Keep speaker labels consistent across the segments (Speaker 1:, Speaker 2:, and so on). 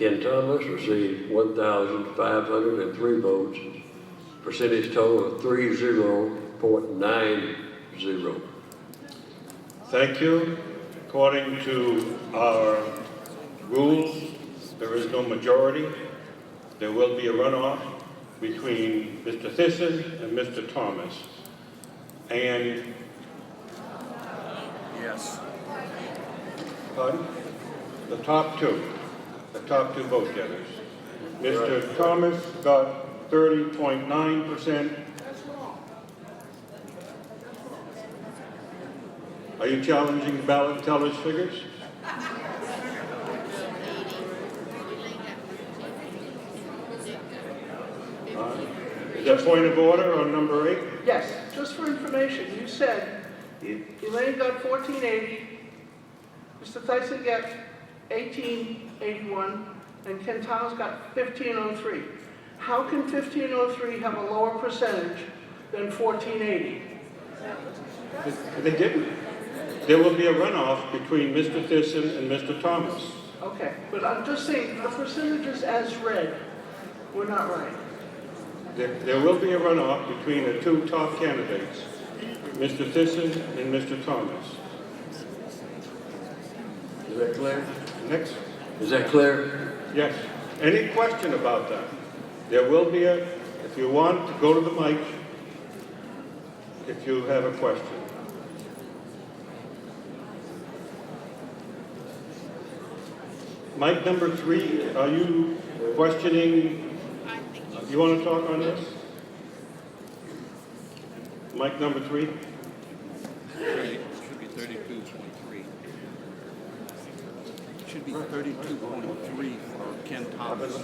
Speaker 1: Ken Thomas received 1,503 votes, percentage total of 30.90.
Speaker 2: Thank you. According to our rules, there is no majority. There will be a runoff between Mr. Thyssen and Mr. Thomas. And,
Speaker 3: Yes.
Speaker 2: pardon? The top two vote getters. Mr. Thomas got 30.9%. Are you challenging the ballot teller's figures? Is that point of order on number 8?
Speaker 4: Yes, just for information, you said Elaine got 1480, Mr. Tyson got 1881, and Ken Thomas got 1503. How can 1503 have a lower percentage than 1480?
Speaker 2: They didn't. There will be a runoff between Mr. Thyssen and Mr. Thomas.
Speaker 4: Okay, but I'm just saying, the percentages as read were not right.
Speaker 2: There will be a runoff between the two top candidates, Mr. Thyssen and Mr. Thomas.
Speaker 1: Is that clear?
Speaker 2: Next.
Speaker 1: Is that clear?
Speaker 2: Yes. Any question about that? There will be if you want to go to the mic, if you have a question. Mic number 3, are you questioning? You want to talk on this? Mic number 3?
Speaker 3: It should be 32.3. It should be 32.3 for Ken Thomas.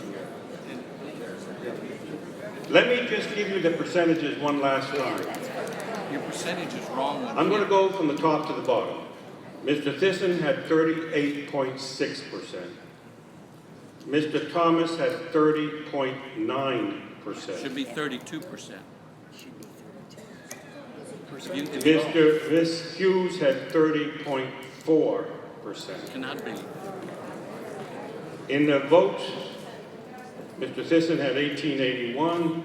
Speaker 2: Let me just give you the percentages one last time.
Speaker 3: Your percentage is wrong.
Speaker 2: I'm going to go from the top to the bottom. Mr. Thyssen had 38.6%. Mr. Thomas had 30.9%.
Speaker 3: Should be 32%.
Speaker 2: Miss Hughes had 30.4%.
Speaker 3: Cannot be.
Speaker 2: In the votes, Mr. Thyssen had 1881,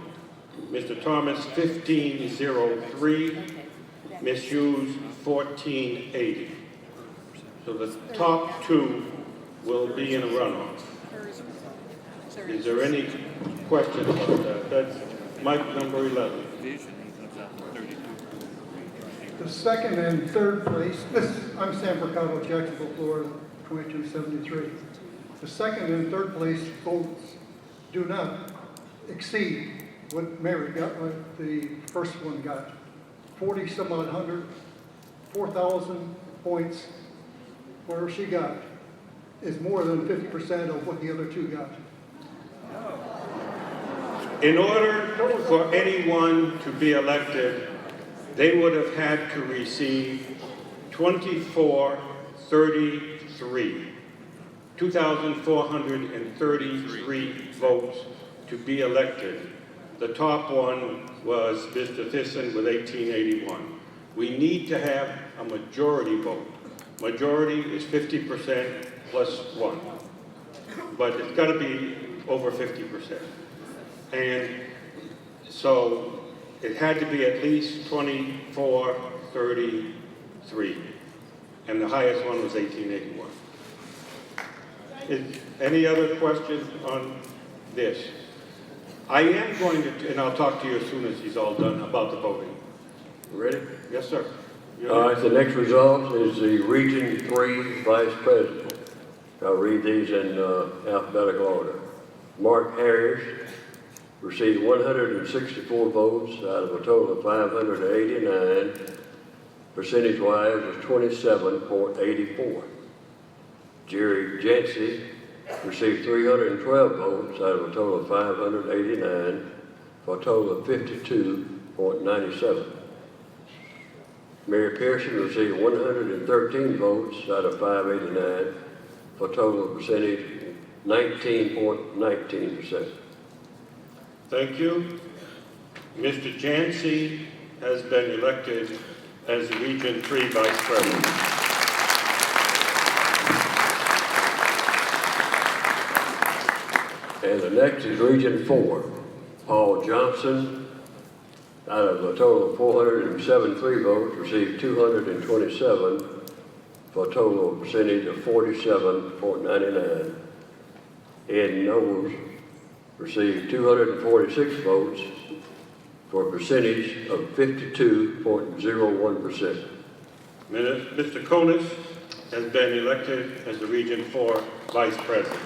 Speaker 2: Mr. Thomas 1503, Miss Hughes 1480. So the top two will be in a runoff. Is there any question about that? That's mic number 11.
Speaker 5: The second and third place, I'm Sam Mercado, Jacksonville, Florida, 2273. The second and third place votes do not exceed what Mary got, what the first one got. 40 some odd hundred, 4,000 points, where she got is more than 50% of what the other two got.
Speaker 2: In order for anyone to be elected, they would have had to receive 2,433 votes to be elected. The top one was Mr. Thyssen with 1881. We need to have a majority vote. Majority is 50% plus 1. But it's got to be over 50%. And so it had to be at least 2433. And the highest one was 1881. Any other questions on this? I am going to, and I'll talk to you as soon as he's all done about the voting.
Speaker 1: Ready?
Speaker 2: Yes, sir.
Speaker 1: All right, the next result is the Region 3 Vice President. I'll read these in alphabetical order. Mark Harris received 164 votes out of a total of 589. Percentage-wise was 27.84. Jerry Yancey received 312 votes out of a total of 589 for a total of 52.97. Mary Pearson received 113 votes out of 589 for a total percentage 19.19%.
Speaker 2: Thank you. Mr. Yancey has been elected as the Region 3 Vice President.
Speaker 1: And the next is Region 4. Paul Johnson, out of a total of 473 votes, received 227 for a total percentage of 47.99. Ed Knowles received 246 votes for a percentage of 52.01%.
Speaker 2: Mr. Konis has been elected as the Region 4 Vice President.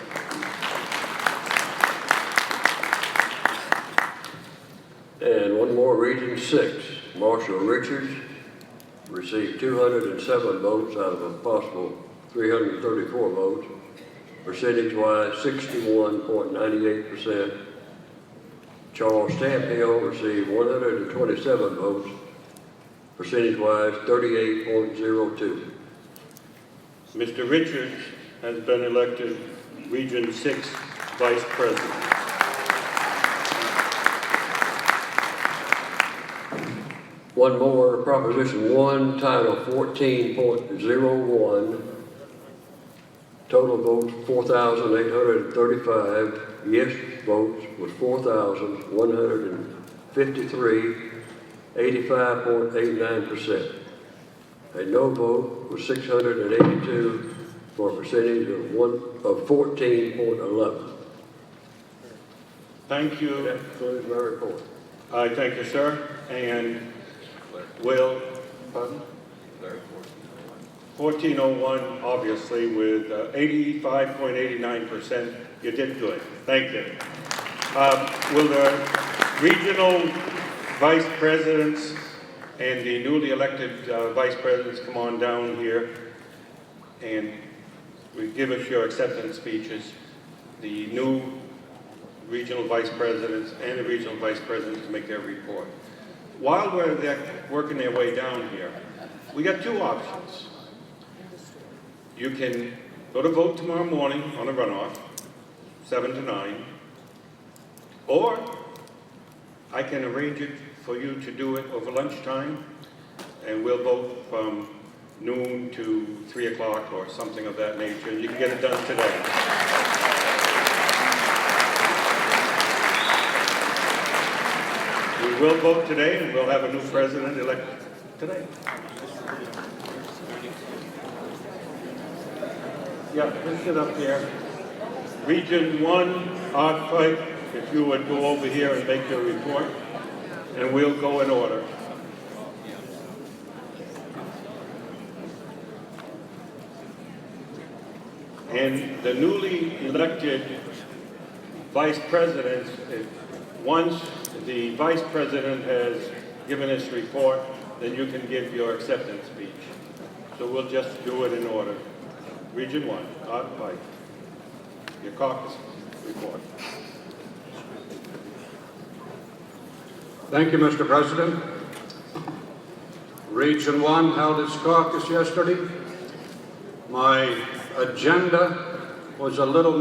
Speaker 1: And one more, Region 6, Marshall Richards received 207 votes out of a possible 334 votes, percentage-wise 61.98%. Charles Stamphill received 127 votes, percentage-wise 38.02.
Speaker 2: Mr. Richards has been elected Region 6 Vice President.
Speaker 1: One more, Proposition 1, Title 14.01, total votes 4,835, yes votes was 4,153, 85.89%. A no vote was 682 for a percentage of 14.11.
Speaker 2: Thank you.
Speaker 1: That concludes my report.
Speaker 2: I thank you, sir. And will, pardon? 1401, obviously, with 85.89%. You did good. Thank you. Will the regional vice presidents and the newly elected vice presidents come on down here and give us your acceptance speeches? The new regional vice presidents and the regional vice presidents to make their report. While they're working their way down here, we got two options. You can go to vote tomorrow morning on a runoff, 7 to 9, or I can arrange it for you to do it over lunchtime, and we'll vote from noon to 3 o'clock or something of that nature, and you can get it done today. We will vote today, and we'll have a new president elected today. Yeah, just sit up here. Region 1, Art Fight, if you would go over here and make your report, and we'll go in order. And the newly elected vice presidents, once the vice president has given his report, then you can give your acceptance speech. So we'll just do it in order. Region 1, Art Fight, your caucus report.
Speaker 6: Thank you, Mr. President. Region 1 held its caucus yesterday. My agenda was a little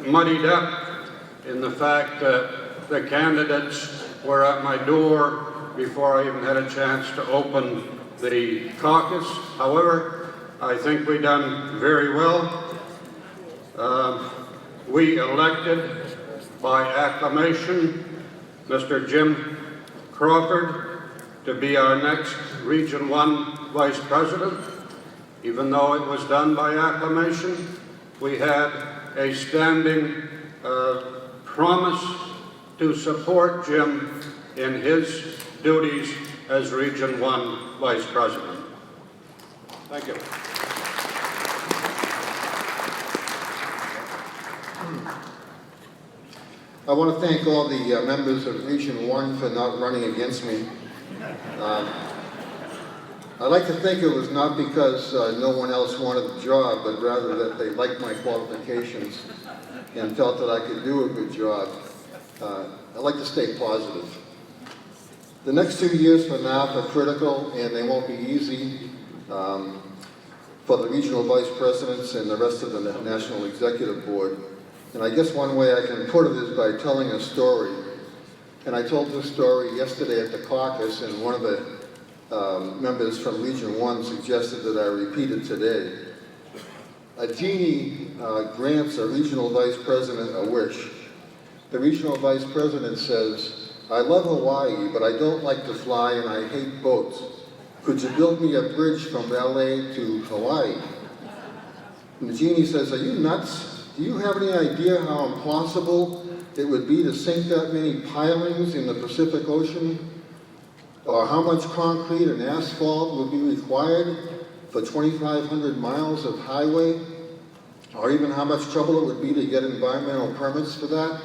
Speaker 6: muddied up in the fact that the candidates were at my door before I even had a chance to open the caucus. However, I think we done very well. We elected by acclamation Mr. Jim Crawford to be our next Region 1 Vice President. Even though it was done by acclamation, we had a standing promise to support Jim in his duties as Region 1 Vice President. Thank you.
Speaker 7: I want to thank all the members of Region 1 for not running against me. I like to think it was not because no one else wanted the job, but rather that they liked my qualifications and felt that I could do a good job. I like to stay positive. The next 2 years for NARFE are critical, and they won't be easy for the regional vice presidents and the rest of the National Executive Board. And I guess one way I can put it is by telling a story. And I told this story yesterday at the caucus, and one of the members from Region 1 suggested that I repeat it today. A genie grants a regional vice president a wish. The regional vice president says, I love Hawaii, but I don't like to fly and I hate boats. Could you build me a bridge from LA to Hawaii? And the genie says, are you nuts? Do you have any idea how impossible it would be to sink that many pilings in the Pacific Ocean? Or how much concrete and asphalt would be required for 2,500 miles of highway? Or even how much trouble it would be to get environmental permits for that?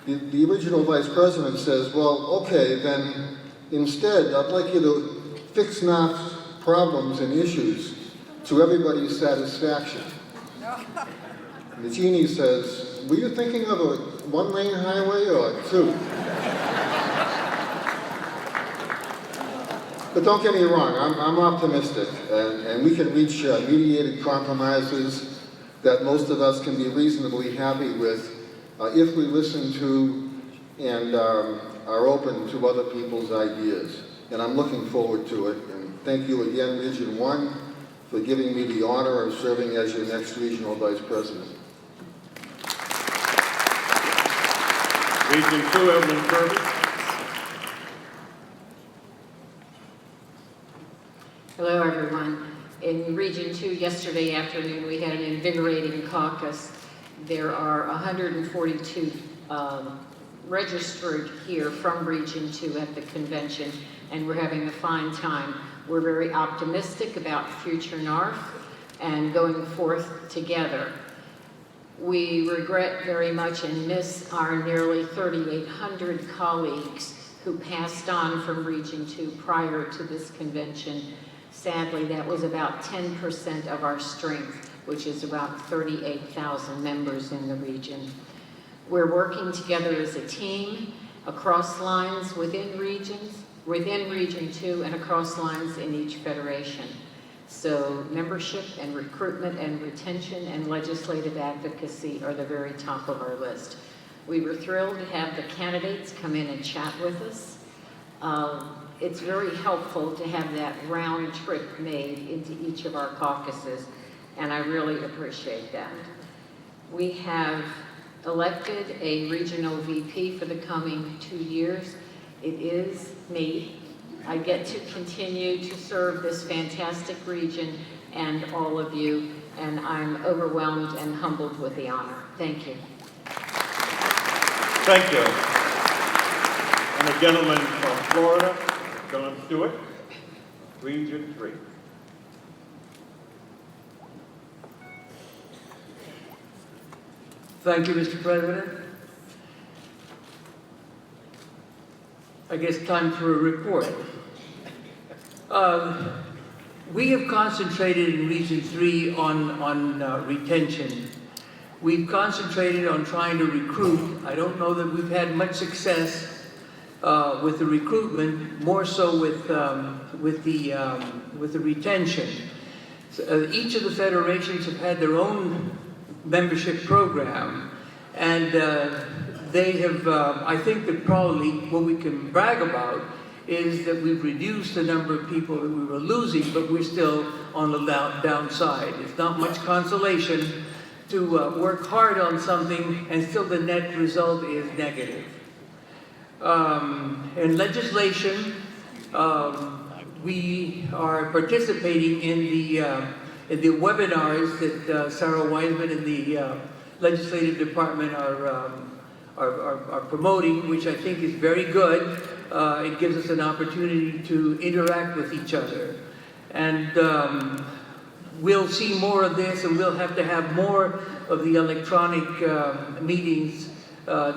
Speaker 7: The original vice president says, well, okay, then instead, I'd like you to fix NARFE's problems and issues to everybody's satisfaction. And the genie says, were you thinking of a one-lane highway or two? But don't get me wrong, I'm optimistic, and we can reach mediated compromises that most of us can be reasonably happy with if we listen to and are open to other people's ideas. And I'm looking forward to it. And thank you again, Region 1, for giving me the honor of serving as your next regional vice president.
Speaker 2: Region 2, Evelyn Kirby.
Speaker 8: Hello, everyone. In Region 2, yesterday afternoon, we had an invigorating caucus. There are 142 registered here from Region 2 at the convention, and we're having a fine time. We're very optimistic about future NARFE and going forth together. We regret very much and miss our nearly 3,800 colleagues who passed on from Region 2 prior to this convention. Sadly, that was about 10% of our strength, which is about 38,000 members in the region. We're working together as a team, across lines within regions, within Region 2, and across lines in each federation. So membership and recruitment and retention and legislative advocacy are the very top of our list. We were thrilled to have the candidates come in and chat with us. It's very helpful to have that round trip made into each of our caucuses, and I really appreciate that. We have elected a regional VP for the coming 2 years. It is me. I get to continue to serve this fantastic region and all of you, and I'm overwhelmed and humbled with the honor. Thank you.
Speaker 2: Thank you. And a gentleman from Florida, John Stewart, Region 3.
Speaker 9: Thank you, Mr. President. I guess time for a report. We have concentrated in Region 3 on retention. We've concentrated on trying to recruit. I don't know that we've had much success with the recruitment, more so with the retention. So, each of the federations have had their own membership program, and they have, I think that probably what we can brag about is that we've reduced the number of people that we were losing, but we're still on the downside. It's not much consolation to work hard on something and still the net result is negative. In legislation, we are participating in the webinars that Sarah Wiseman and the Legislative Department are promoting, which I think is very good. It gives us an opportunity to interact with each other. And we'll see more of this, and we'll have to have more of the electronic meetings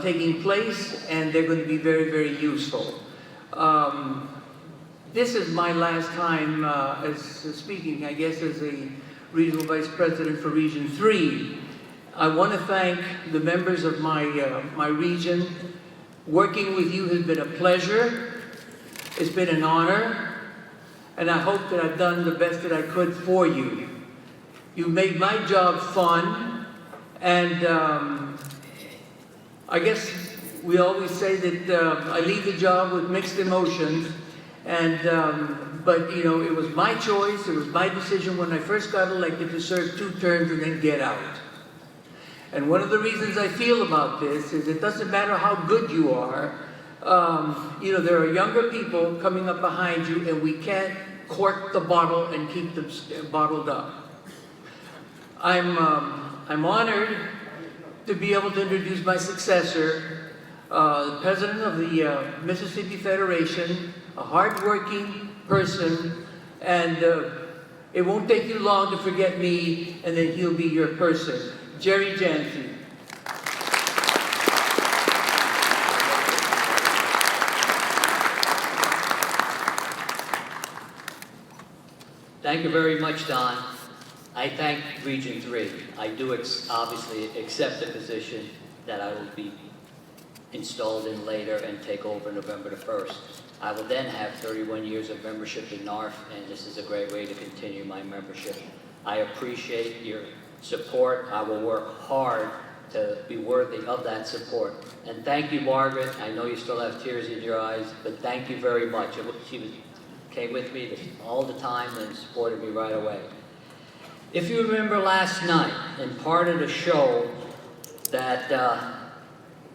Speaker 9: taking place, and they're going to be very, very useful. This is my last time as speaking, I guess, as a Regional Vice President for Region 3. I want to thank the members of my region. Working with you has been a pleasure. It's been an honor. And I hope that I've done the best that I could for you. You made my job fun. And I guess we always say that I leave the job with mixed emotions. And, but, you know, it was my choice, it was my decision when I first got elected to serve 2 terms and then get out. And one of the reasons I feel about this is it doesn't matter how good you are, you know, there are younger people coming up behind you and we can't cork the bottle and keep them bottled up. I'm honored to be able to introduce my successor, the president of the Mississippi Federation, a hardworking person, and it won't take you long to forget me, and then he'll be your person. Jerry Jansen.
Speaker 10: Thank you very much, Don. I thank Region 3. I do obviously accept the position that I will be installed in later and take over November the 1st. I will then have 31 years of membership in NARFE, and this is a great way to continue my membership. I appreciate your support. I will work hard to be worthy of that support. And thank you, Margaret. I know you still have tears in your eyes, but thank you very much. She came with me all the time and supported me right away. If you remember last night, and part of the show that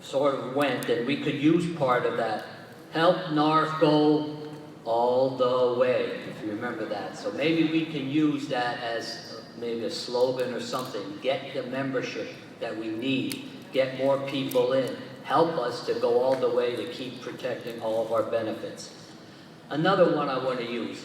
Speaker 10: sort of went, and we could use part of that, help NARFE go all the way, if you remember that. So maybe we can use that as maybe a slogan or something. Get the membership that we need. Get more people in. Help us to go all the way to keep protecting all of our benefits. Another one I want to use.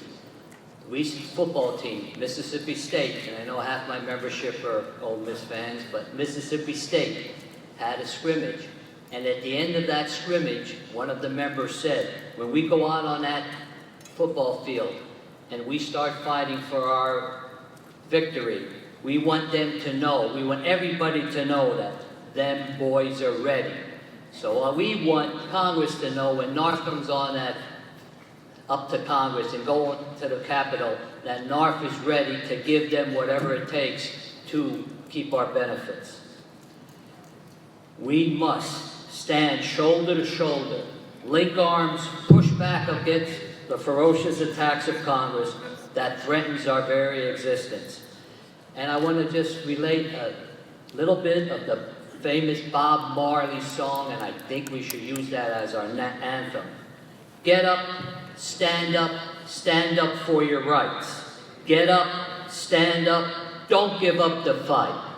Speaker 10: Recent football team, Mississippi State, and I know half my membership are Ole Miss fans, but Mississippi State had a scrimmage. And at the end of that scrimmage, one of the members said, when we go out on that football field and we start fighting for our victory, we want them to know, we want everybody to know that them boys are ready. So we want Congress to know when NARFE comes on that up to Congress and go to the Capitol, that NARFE is ready to give them whatever it takes to keep our benefits. We must stand shoulder to shoulder, link arms, push back against the ferocious attacks of Congress that threatens our very existence. And I want to just relate a little bit of the famous Bob Marley song, and I think we should use that as our anthem. Get up, stand up for your rights. Get up, stand up, don't give up the fight.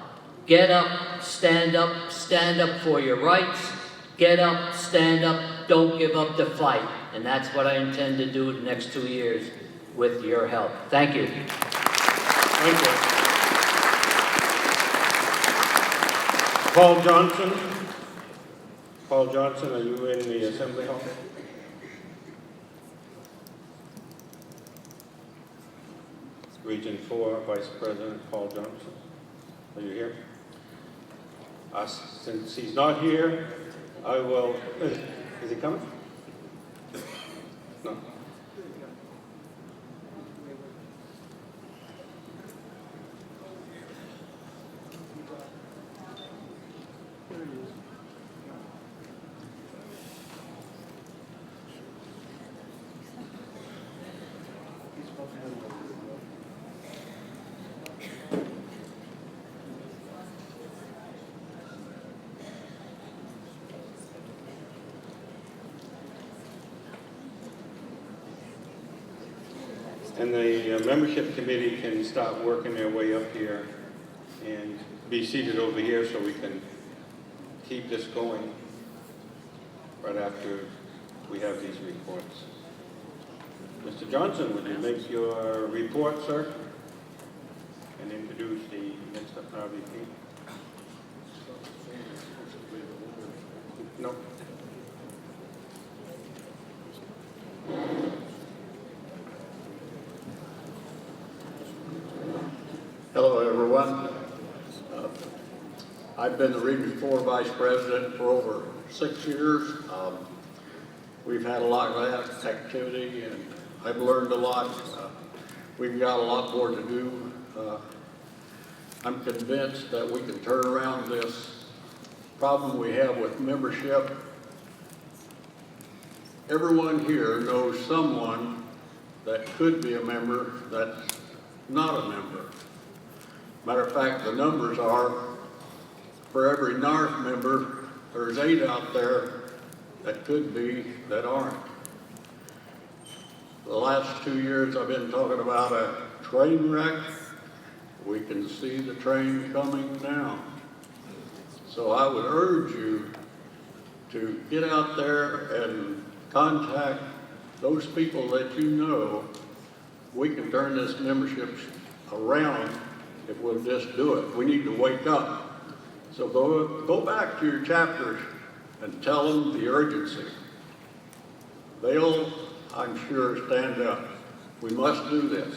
Speaker 10: Get up, stand up for your rights. Get up, stand up, don't give up the fight. And that's what I intend to do the next 2 years with your help. Thank you.
Speaker 2: Thank you. Paul Johnson. Paul Johnson, are you in the Assembly Hall? Region 4, Vice President Paul Johnson. Are you here? Since he's not here, I will, is he coming? No. And the membership committee can start working their way up here and be seated over here so we can keep this going right after we have these reports. Mr. Johnson, would you make your report, sir? And introduce the next RVP? No.
Speaker 6: Hello, everyone. I've been the Region 4 Vice President for over 6 years. We've had a lot of activity, and I've learned a lot. We've got a lot more to do. I'm convinced that we can turn around this problem we have with membership. everyone here knows someone that could be a member that's not a member. Matter of fact, the numbers are, for every NARFE member, there's 8 out there that could be, that aren't. The last 2 years I've been talking about a train wreck. We can see the train coming now. So I would urge you to get out there and contact those people that you know. We can turn this membership around if we'll just do it. We need to wake up. So go back to your chapters and tell them the urgency. They'll, I'm sure, stand up. We must do this.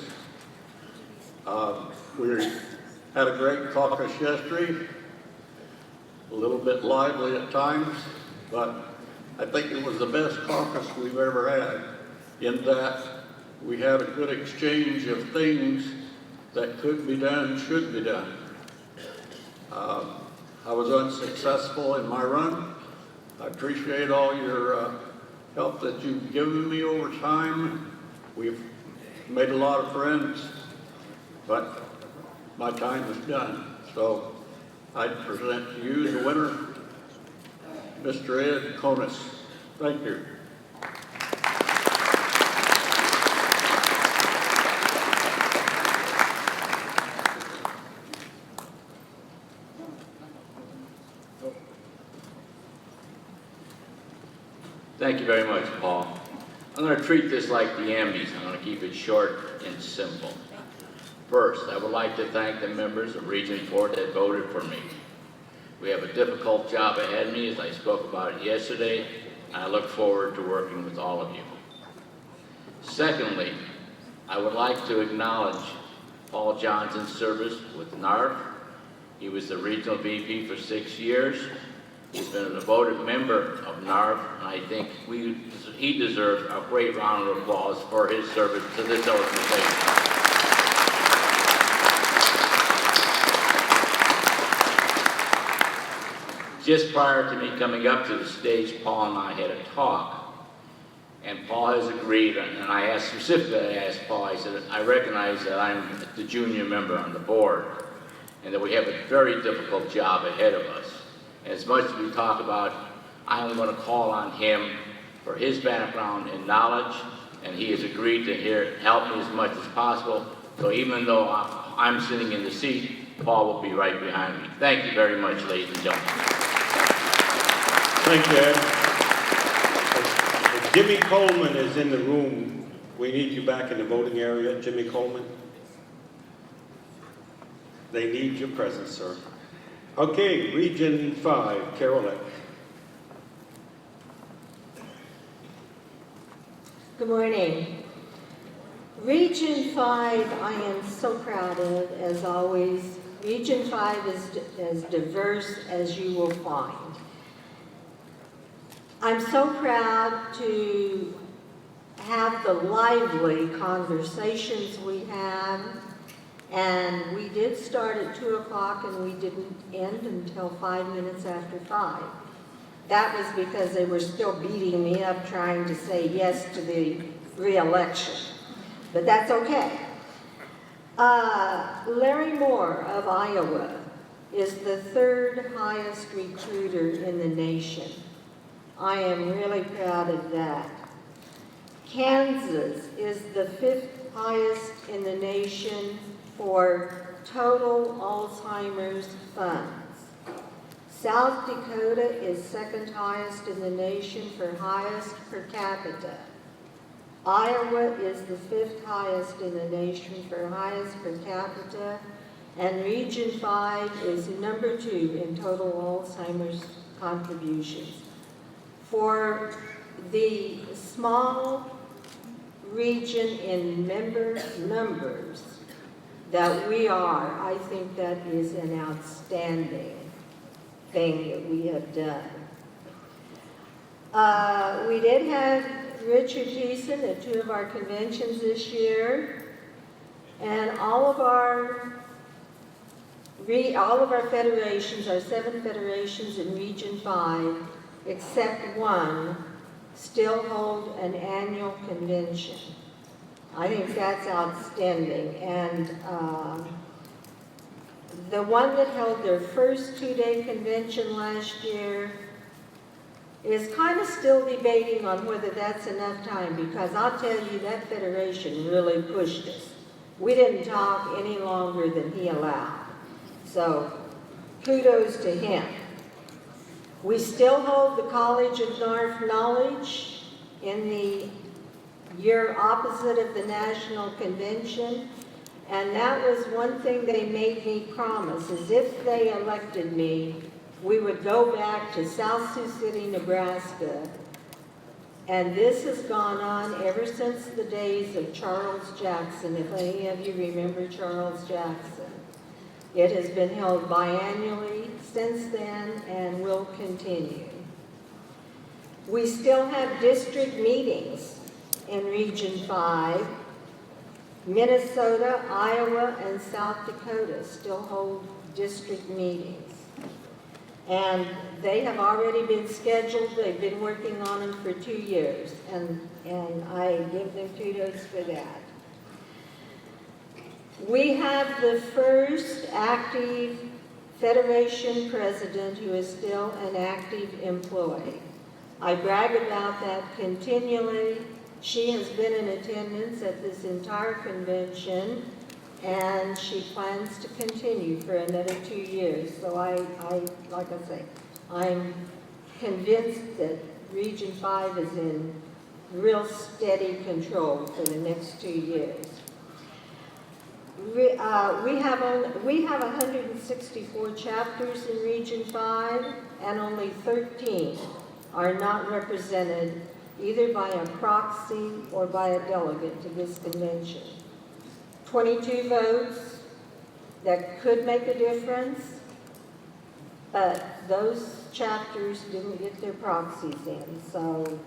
Speaker 6: We had a great caucus yesterday, a little bit lively at times, but I think it was the best caucus we've ever had, in that we had a good exchange of things that could be done, should be done. I was unsuccessful in my run. I appreciate all your help that you've given me over time. We've made a lot of friends, but my time is done. So I present to you the winner, Mr. Ed Konis. Thank you.
Speaker 11: Thank you very much, Paul. I'm going to treat this like the Emmys. I'm going to keep it short and simple. First, I would like to thank the members of Region 4 that voted for me. We have a difficult job ahead of me, as I spoke about yesterday, and I look forward to working with all of you. Secondly, I would like to acknowledge Paul Johnson's service with NARFE. He was the regional VP for 6 years. He's been a devoted member of NARFE, and I think he deserves a great round of applause for his service to this organization. Just prior to me coming up to the stage, Paul and I had a talk, and Paul has agreed, and I asked specifically, I asked Paul, I said, I recognize that I'm the junior member on the board, and that we have a very difficult job ahead of us. And as much as we talk about, I'm going to call on him for his background and knowledge, and he has agreed to help me as much as possible. So even though I'm sitting in the seat, Paul will be right behind me. Thank you very much, ladies and gentlemen.
Speaker 2: Thank you, Ed. If Jimmy Coleman is in the room, we need you back in the voting area. Jimmy Coleman. They need your presence, sir. Okay, Region 5, Carolyn.
Speaker 12: Good morning. Region 5, I am so proud of, as always. Region 5 is as diverse as you will find. I'm so proud to have the lively conversations we have, and we did start at 2 o'clock and we didn't end until 5 minutes after 5. That was because they were still beating me up trying to say yes to the re-election, but that's okay. Larry Moore of Iowa is the 3rd highest recruiter in the nation. I am really proud of that. Kansas is the 5th highest in the nation for total Alzheimer's funds. South Dakota is 2nd highest in the nation for highest per capita. Iowa is the 5th highest in the nation for highest per capita, and Region 5 is number 2 in total Alzheimer's contributions. For the small region in member numbers that we are, I think that is an outstanding thing that we have done. We did have Richard Thiessen at 2 of our conventions this year, and all of our federations, our 7 federations in Region 5, except one, still hold an annual convention. I think that's outstanding. And the one that held their first two-day convention last year is kind of still debating on whether that's enough time, because I'll tell you, that federation really pushed us. We didn't talk any longer than he allowed. So kudos to him. We still hold the College of NARFE Knowledge in the year opposite of the National Convention. And that was one thing they made me promise, is if they elected me, we would go back to South Sioux City, Nebraska. And this has gone on ever since the days of Charles Jackson, if any of you remember Charles Jackson. It has been held biannually since then and will continue. We still have district meetings in Region 5. Minnesota, Iowa, and South Dakota still hold district meetings. And they have already been scheduled. They've been working on them for 2 years, and I give them kudos for that. We have the first active Federation president who is still an active employee. I brag about that continually. She has been in attendance at this entire convention, and she plans to continue for another 2 years. So I like I say, I'm convinced that Region 5 is in real steady control for the next 2 years. We have 164 chapters in Region 5, and only 13 are not represented either by a proxy or by a delegate to this convention. 22 votes that could make a difference, but those chapters didn't get their proxies in, so,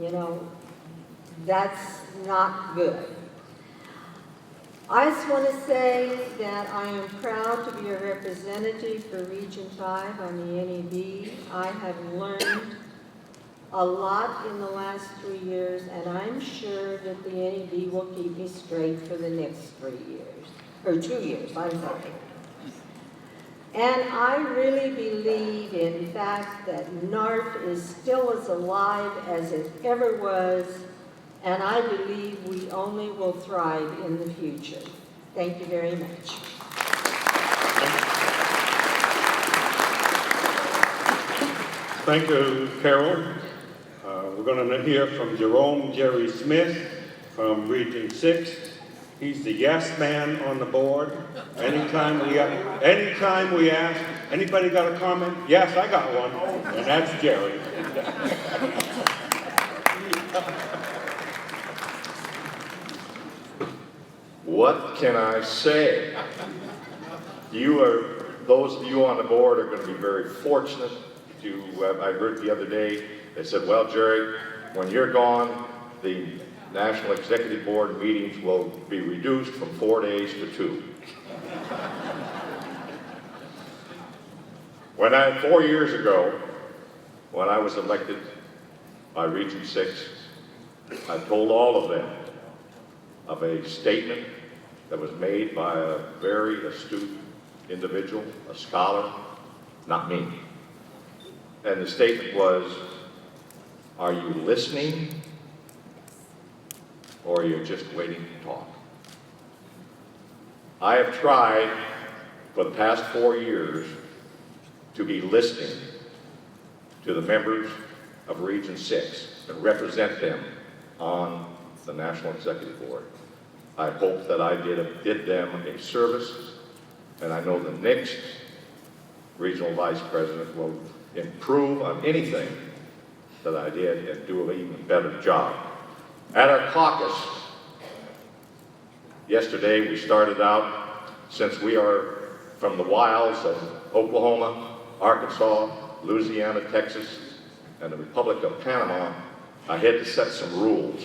Speaker 12: you know, that's not good. I just want to say that I am proud to be a representative for Region 5 on the NEB. I have learned a lot in the last 3 years, and I'm sure that the NEB will keep me straight for the next 3 years, or 2 years, I'm sorry. And I really believe, in fact, that NARFE is still as alive as it ever was, and I believe we only will thrive in the future. Thank you very much.
Speaker 2: Thank you, Carol. We're going to hear from Jerome Jerry Smith from Region 6. He's the yes man on the board. Anytime we ask, anybody got a comment? Yes, I got one, and that's Jerry.
Speaker 13: What can I say? Those of you on the board are going to be very fortunate to, I heard the other day, they said, well, Jerry, when you're gone, the National Executive Board meetings will be reduced from 4 days to 2. 4 years ago, when I was elected by Region 6, I told all of them of a statement that was made by a very astute individual, a scholar, not me. And the statement was, are you listening, or are you just waiting to talk? I have tried for the past 4 years to be listening to the members of Region 6 and represent them on the National Executive Board. I hope that I did them a service, and I know the next regional vice president will improve on anything that I did and do an even better job. At our caucus yesterday, we started out, since we are from the wilds of Oklahoma, Arkansas, Louisiana, Texas, and the Republic of Panama, I had to set some rules.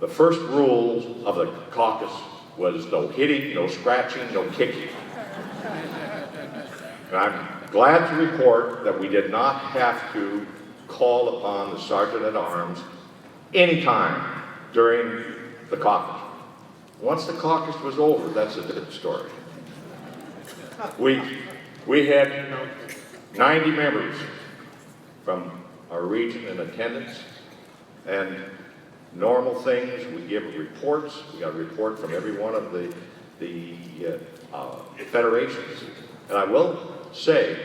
Speaker 13: The first rule of the caucus was no hitting, no scratching, no kicking. And I'm glad to report that we did not have to call upon the Sergeant at Arms anytime during the caucus. Once the caucus was over, that's a different story. We had 90 members from our region in attendance, and normal things, we give reports. We got a report from every one of the federations. And I will say,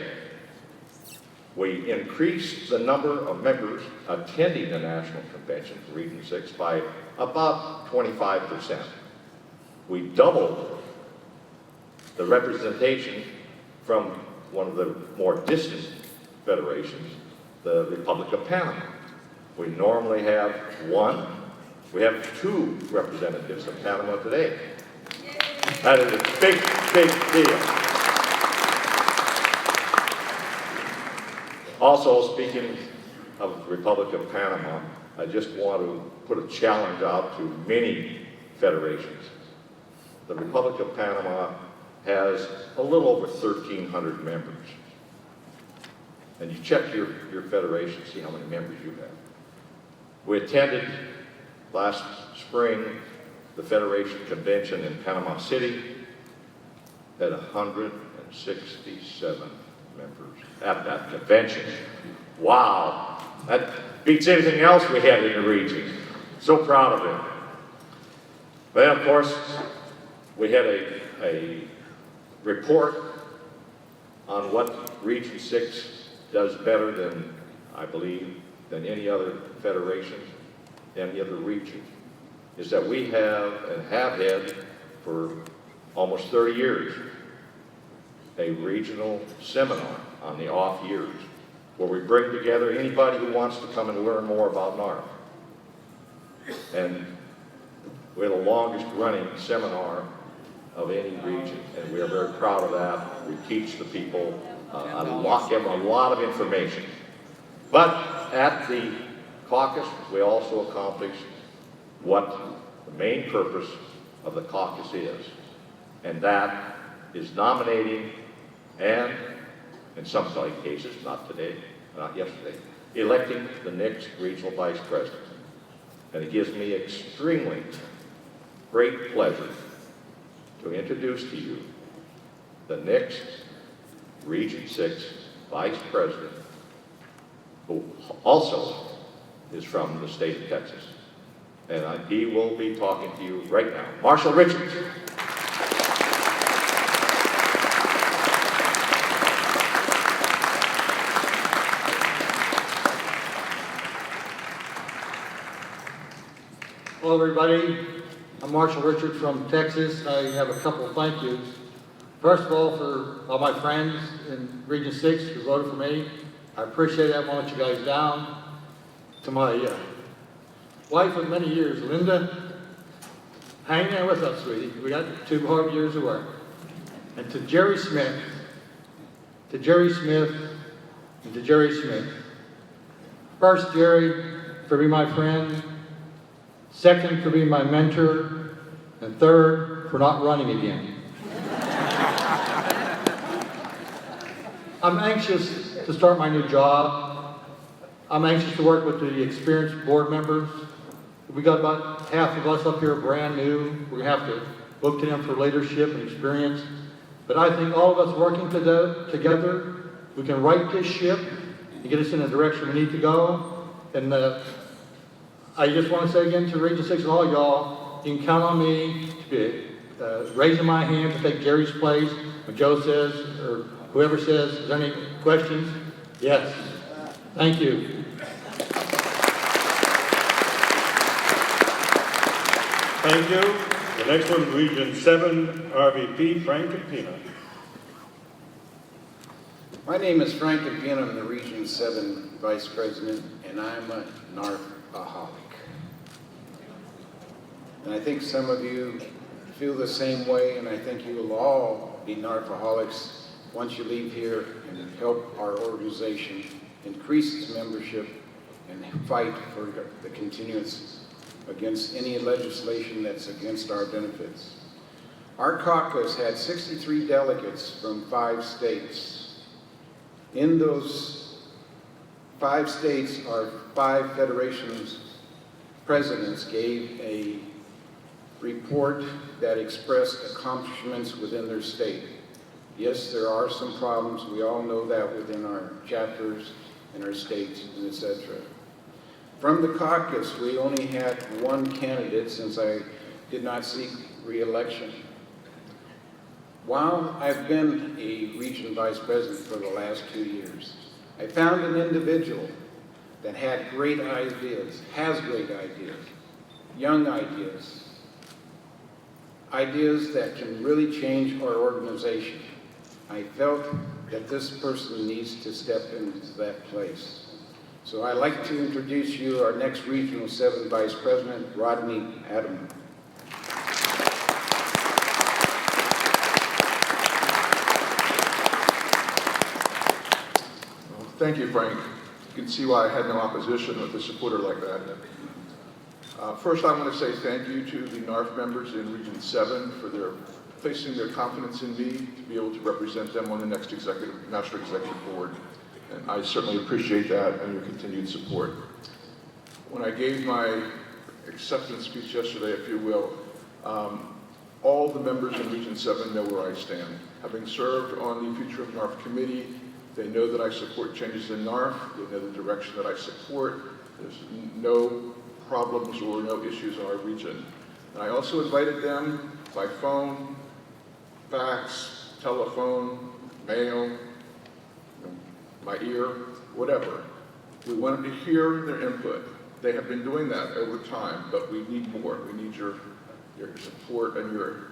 Speaker 13: we increased the number of members attending the National Convention for Region 6 by about 25%. We doubled the representation from one of the more distant federations, the Republic of Panama. We normally have one. We have 2 representatives of Panama today. That is a big, big deal. Also, speaking of the Republic of Panama, I just want to put a challenge out to many federations. The Republic of Panama has a little over 1,300 members. And you check your federation, see how many members you have. We attended last spring the Federation Convention in Panama City, had 167 members at that convention. Wow, that beats anything else we had in the region. So proud of it. Then, of course, we had a report on what Region 6 does better than, I believe, than any other federation, any other region, is that we have and have had for almost 30 years a regional seminar on the off years where we bring together anybody who wants to come and learn more about NARFE. And we're the longest running seminar of any region, and we are very proud of that. We teach the people give them a lot of information. But at the caucus, we also accomplished what the main purpose of the caucus is, and that is nominating and, in some cases, not today, not yesterday, electing the next regional vice president. And it gives me extremely great pleasure to introduce to you the next Region 6 Vice President, who also is from the state of Texas. And he will be talking to you right now. Marshall Richards.
Speaker 14: Hello, everybody. I'm Marshall Richards from Texas. I have a couple of thank yous. First of all, for all my friends in Region 6 who voted for me, I appreciate it. I won't let you guys down. To my wife of many years, Linda, hang there with us, sweetie. We got 2 hard years of work. And to Jerry Smith, and to Jerry Smith. First, Jerry, for being my friend. Second, for being my mentor. And third, for not running again. I'm anxious to start my new job. I'm anxious to work with the experienced board members. We got about half of us up here brand new. We're gonna have to look to them for leadership and experience. But I think all of us working together, we can right this ship and get us in the direction we need to go. And I just want to say again to Region 6 and all y'all, you can count on me to be raising my hand to take Jerry's place when Joe says, or whoever says, is there any questions? Yes. Thank you.
Speaker 2: Thank you. The next one, Region 7, RVP, Frank Campina.
Speaker 15: My name is Frank Campina. I'm the Region 7 Vice President, and I'm a NARFE-aholic. And I think some of you feel the same way, and I think you will all be NARFE-aholics once you leave here and help our organization increase its membership and fight for the continuance against any legislation that's against our benefits. Our caucus had 63 delegates from 5 states. In those 5 states, our 5 federations presidents gave a report that expressed accomplishments within their state. Yes, there are some problems. We all know that within our chapters and our states, and etc. From the caucus, we only had 1 candidate since I did not seek re-election. While I've been a region vice president for the last 2 years, I found an individual that had great ideas, has great ideas, young ideas, ideas that can really change our organization. I felt that this person needs to step into that place. So I'd like to introduce you our next Regional 7 Vice President, Rodney Adam.
Speaker 16: Thank you, Frank. You can see why I had no opposition with a supporter like that. First, I want to say thank you to the NARFE members in Region 7 for placing their confidence in me to be able to represent them on the next National Executive Board. And I certainly appreciate that and your continued support. When I gave my acceptance speech yesterday, if you will, all the members in Region 7 know where I stand. Having served on the Future of NARFE Committee, they know that I support changes in NARFE. They know the direction that I support. There's no problems or no issues in our region. And I also invited them by phone, fax, telephone, mail, my ear, whatever. We wanted to hear their input. They have been doing that over time, but we need more. We need your support and your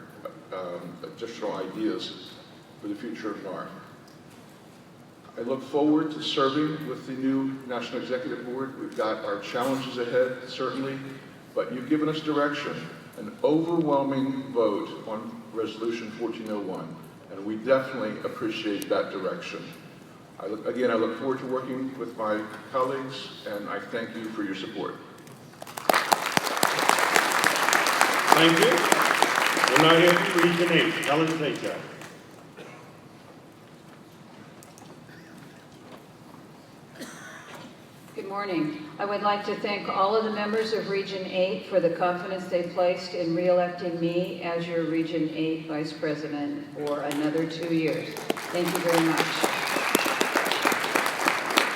Speaker 16: additional ideas for the future of NARFE. I look forward to serving with the new National Executive Board. We've got our challenges ahead, certainly, but you've given us direction, an overwhelming vote on Resolution 1401, and we definitely appreciate that direction. Again, I look forward to working with my colleagues, and I thank you for your support.
Speaker 2: Thank you. We're now here for Region 8, Helen Zajac.
Speaker 8: Good morning. I would like to thank all of the members of Region 8 for the confidence they placed in re-electing me as your Region 8 Vice President for another 2 years. Thank you very much.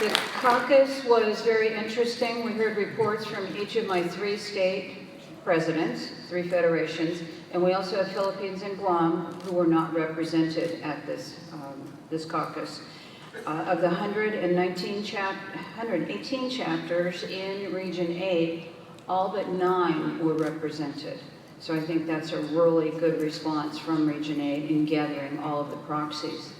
Speaker 8: The caucus was very interesting. We heard reports from each of my 3 state presidents, 3 federations, and we also have Philippines and Guam who were not represented at this caucus. Of the 118 chapters in Region 8, all but 9 were represented. So I think that's a really good response from Region 8 in gathering all of the proxies.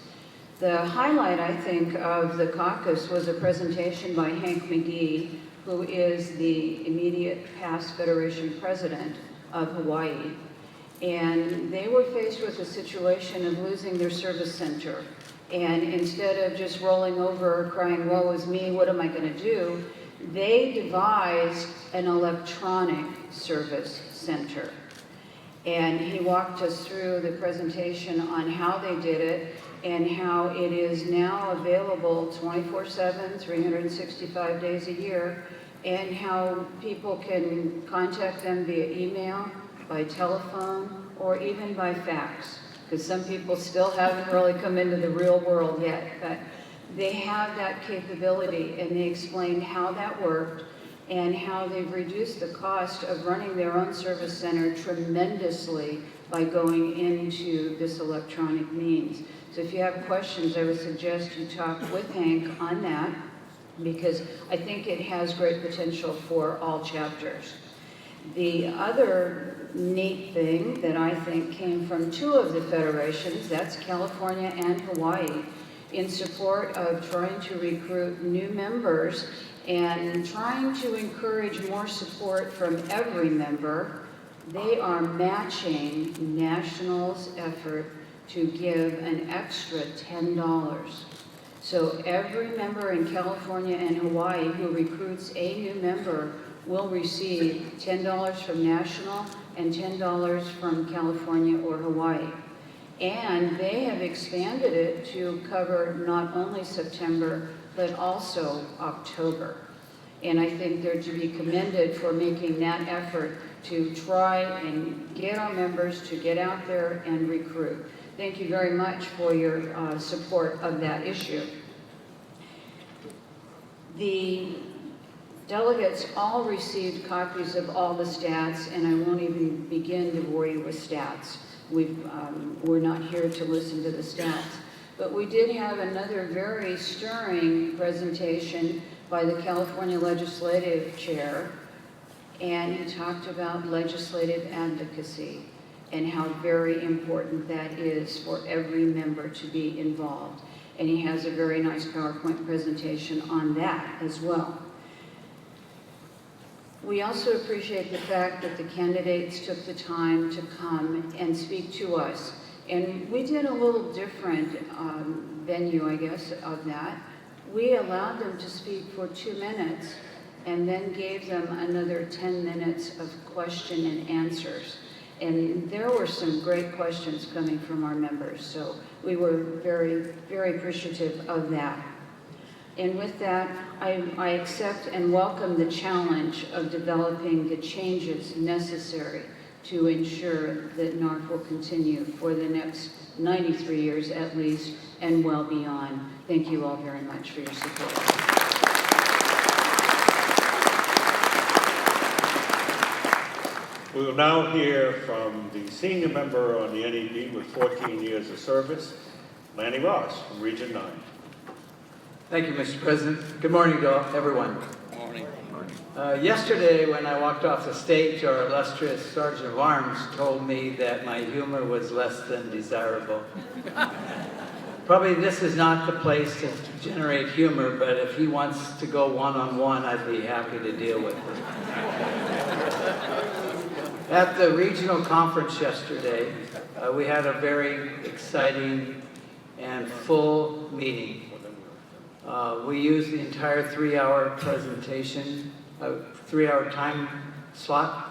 Speaker 8: The highlight, I think, of the caucus was a presentation by Hank McGee, who is the immediate past Federation President of Hawaii. And they were faced with a situation of losing their service center. And instead of just rolling over, crying, woe is me, what am I going to do? They devised an electronic service center. And he walked us through the presentation on how they did it and how it is now available 24/7, 365 days a year, and how people can contact them via email, by telephone, or even by fax. Because some people still haven't really come into the real world yet, but they have that capability, and they explained how that worked and how they've reduced the cost of running their own service center tremendously by going into this electronic means. So if you have questions, I would suggest you talk with Hank on that, because I think it has great potential for all chapters. The other neat thing that I think came from 2 of the federations, that's California and Hawaii, in support of trying to recruit new members and trying to encourage more support from every member. They are matching National's effort to give an extra $10. So every member in California and Hawaii who recruits a new member will receive $10 from National and $10 from California or Hawaii.
Speaker 17: And they have expanded it to cover not only September, but also October. And I think they're to be commended for making that effort to try and get our members to get out there and recruit. Thank you very much for your support of that issue. The delegates all received copies of all the stats, and I won't even begin to bore you with stats. We're not here to listen to the stats. But we did have another very stirring presentation by the California Legislative Chair, and he talked about legislative advocacy and how very important that is for every member to be involved. And he has a very nice PowerPoint presentation on that as well. We also appreciate the fact that the candidates took the time to come and speak to us. And we did a little different venue, I guess, of that. We allowed them to speak for 2 minutes and then gave them another 10 minutes of question and answers. And there were some great questions coming from our members, so we were very, very appreciative of that. And with that, I accept and welcome the challenge of developing the changes necessary to ensure that NARFE will continue for the next 93 years at least, and well beyond. Thank you all very much for your support.
Speaker 2: We will now hear from the senior member on the NEB with 14 years of service, Lanny Ross from Region 9.
Speaker 9: Thank you, Mr. President. Good morning to everyone.
Speaker 3: Morning.
Speaker 9: Yesterday, when I walked off the stage, our illustrious Sergeant of Arms told me that my humor was less than desirable. Probably this is not the place to generate humor, but if he wants to go one-on-one, I'd be happy to deal with it. At the regional conference yesterday, we had a very exciting and full meeting. We used the entire 3-hour presentation, 3-hour time slot.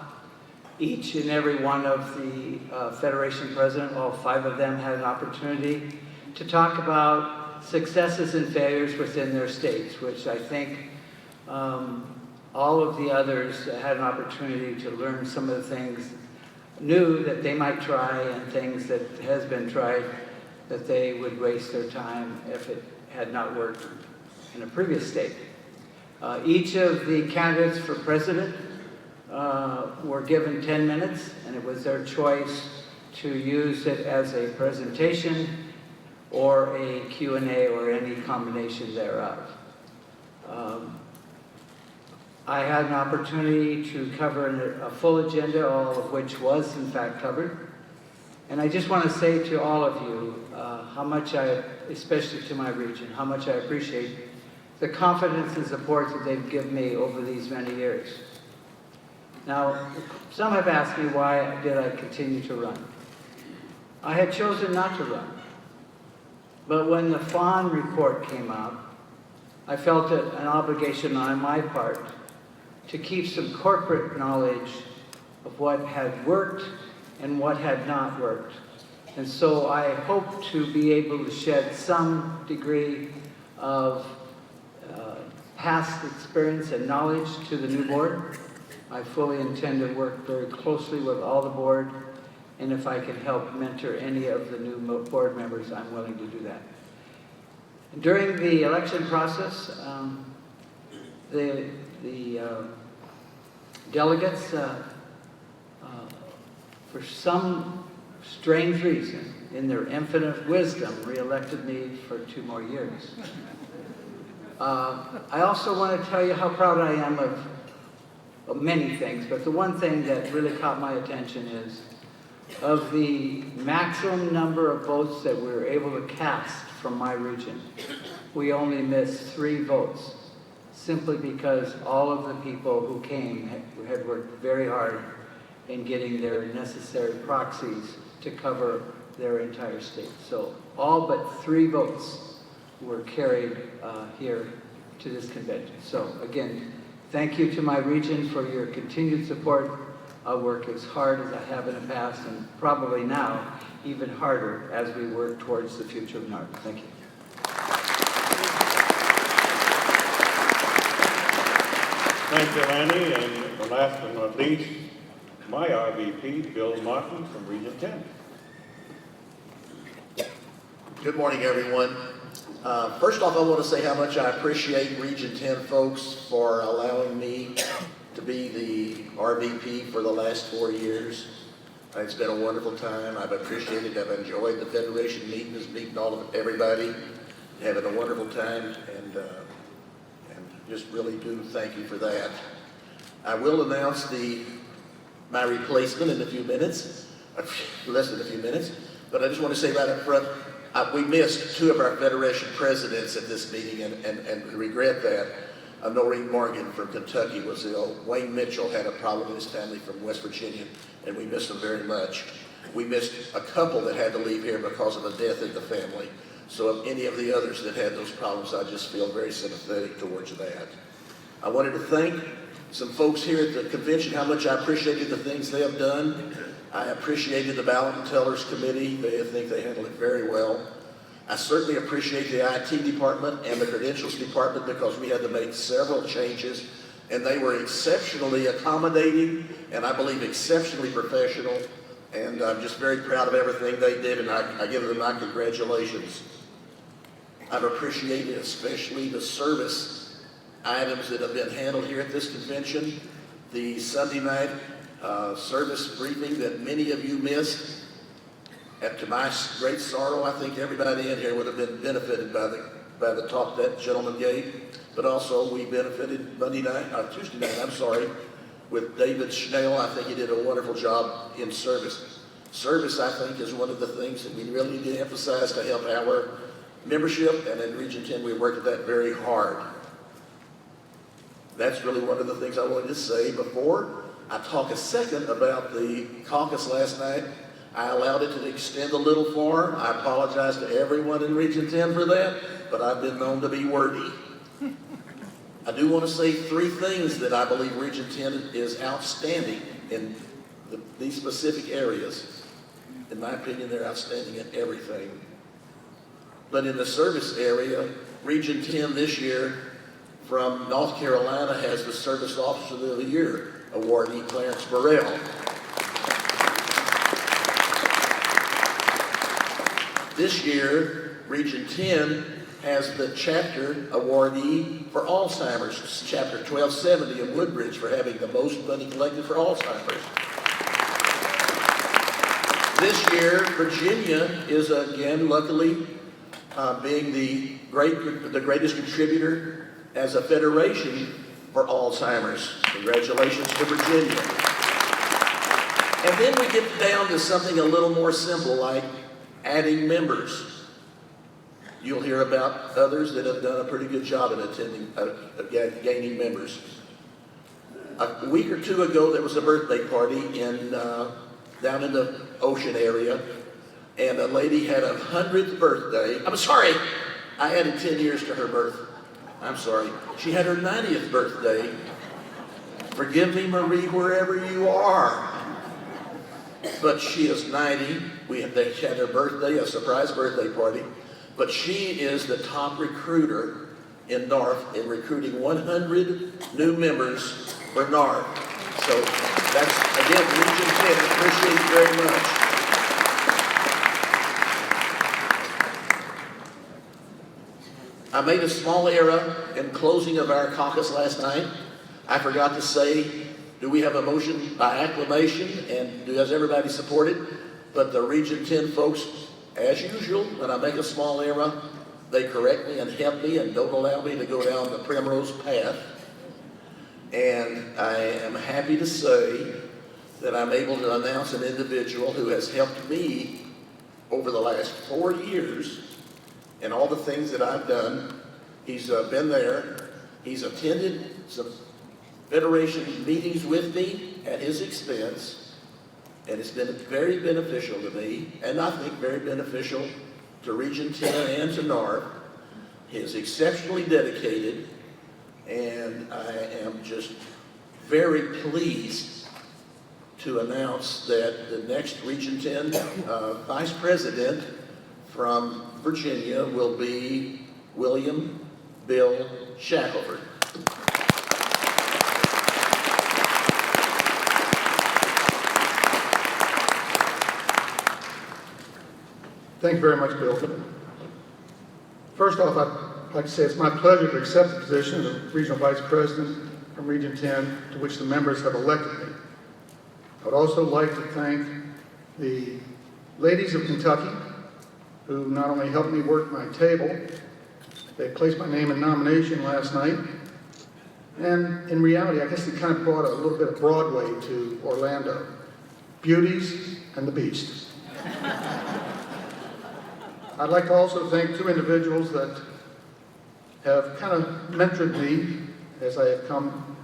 Speaker 9: Each and every one of the Federation president, all 5 of them, had an opportunity to talk about successes and failures within their states, which I think all of the others had an opportunity to learn some of the things new that they might try and things that has been tried that they would waste their time if it had not worked in a previous state. Each of the candidates for president were given 10 minutes, and it was their choice to use it as a presentation or a Q&A or any combination thereof. I had an opportunity to cover a full agenda, all of which was in fact covered. And I just want to say to all of you how much especially to my region, how much I appreciate the confidence and support that they've given me over these many years. Now, some have asked me why did I continue to run. I had chosen not to run. But when the FON report came out, I felt it an obligation on my part to keep some corporate knowledge of what had worked and what had not worked. And so I hope to be able to shed some degree of past experience and knowledge to the new board. I fully intend to work very closely with all the board, and if I can help mentor any of the new board members, I'm willing to do that. During the election process, the delegates, for some strange reason, in their infinite wisdom, re-elected me for 2 more years. I also want to tell you how proud I am of many things, but the one thing that really caught my attention is of the maximum number of votes that we were able to cast from my region, we only missed 3 votes, simply because all of the people who came had worked very hard in getting their necessary proxies to cover their entire state. So all but 3 votes were carried here to this convention. So again, thank you to my region for your continued support. I'll work as hard as I have in the past, and probably now even harder as we work towards the future of NARFE. Thank you.
Speaker 2: Thank you, Lanny, and last but not least, my RVP, Bill Martin from Region 10.
Speaker 18: Good morning, everyone. First off, I want to say how much I appreciate Region 10 folks for allowing me to be the RVP for the last 4 years. It's been a wonderful time. I've appreciated it. I've enjoyed the Federation meetings, meeting everybody, having a wonderful time, and just really do thank you for that. I will announce my replacement in a few minutes, less than a few minutes, but I just want to say right up front, we missed 2 of our Federation presidents at this meeting, and regret that. Noreen Morgan from Kentucky was ill. Wayne Mitchell had a problem with his family from West Virginia, and we missed them very much. We missed a couple that had to leave here because of a death in the family. So of any of the others that had those problems, I just feel very sympathetic towards that. I wanted to thank some folks here at the convention, how much I appreciated the things they have done. I appreciated the Ballot and Tellers Committee. I think they handled it very well. I certainly appreciate the IT department and the credentials department because we had to make several changes, and they were exceptionally accommodating and I believe exceptionally professional, and I'm just very proud of everything they did, and I give them my congratulations. I've appreciated especially the service items that have been handled here at this convention. The Sunday night service briefing that many of you missed. To my great sorrow, I think everybody in here would have been benefited by the talk that gentleman gave, but also we benefited Tuesday night, with David Schnell. I think he did a wonderful job in service. Service, I think, is one of the things that we really need to emphasize to help our membership, and in Region 10, we worked at that very hard. That's really one of the things I wanted to say before I talk a second about the caucus last night. I allowed it to extend a little far. I apologize to everyone in Region 10 for that, but I've been known to be wordy. I do want to say 3 things that I believe Region 10 is outstanding in these specific areas. In my opinion, they're outstanding in everything. But in the service area, Region 10 this year from North Carolina has the Service Officer of the Year awardee, Clarence Burrell. This year, Region 10 has the chapter awardee for Alzheimer's, Chapter 1270 of Woodbridge, for having the most money collected for Alzheimer's. This year, Virginia is again, luckily, being the greatest contributor as a federation for Alzheimer's. Congratulations to Virginia. And then we get down to something a little more simple, like adding members. You'll hear about others that have done a pretty good job at gaining members. A week or 2 ago, there was a birthday party down in the Ocean area, and a lady had a 100th birthday. I'm sorry, I added 10 years to her birth. I'm sorry. She had her 90th birthday. Forgive me, Marie, wherever you are. But she is 90. They had her birthday, a surprise birthday party. But she is the top recruiter in NARFE in recruiting 100 new members for NARFE. So that's, again, Region 10, appreciate it very much. I made a small error in closing of our caucus last night. I forgot to say, do we have a motion by acclamation, and does everybody support it? But the Region 10 folks, as usual, when I make a small error, they correct me and help me and don't allow me to go down the primrose path. And I am happy to say that I'm able to announce an individual who has helped me over the last 4 years in all the things that I've done. He's been there. He's attended some Federation meetings with me at his expense, and it's been very beneficial to me, and I think very beneficial to Region 10 and to NARFE. He is exceptionally dedicated, and I am just very pleased to announce that the next Region 10 Vice President from Virginia will be William Bill Shackelford.
Speaker 5: Thank you very much, Bill. First off, I'd like to say it's my pleasure to accept the position of Regional Vice President from Region 10, to which the members have elected me. I would also like to thank the ladies of Kentucky, who not only helped me work my table, they placed my name in nomination last night, and in reality, I guess they kind of brought a little bit of Broadway to Orlando. Beauties and the Beast. I'd like to also thank two individuals that have kind of mentored me as I have come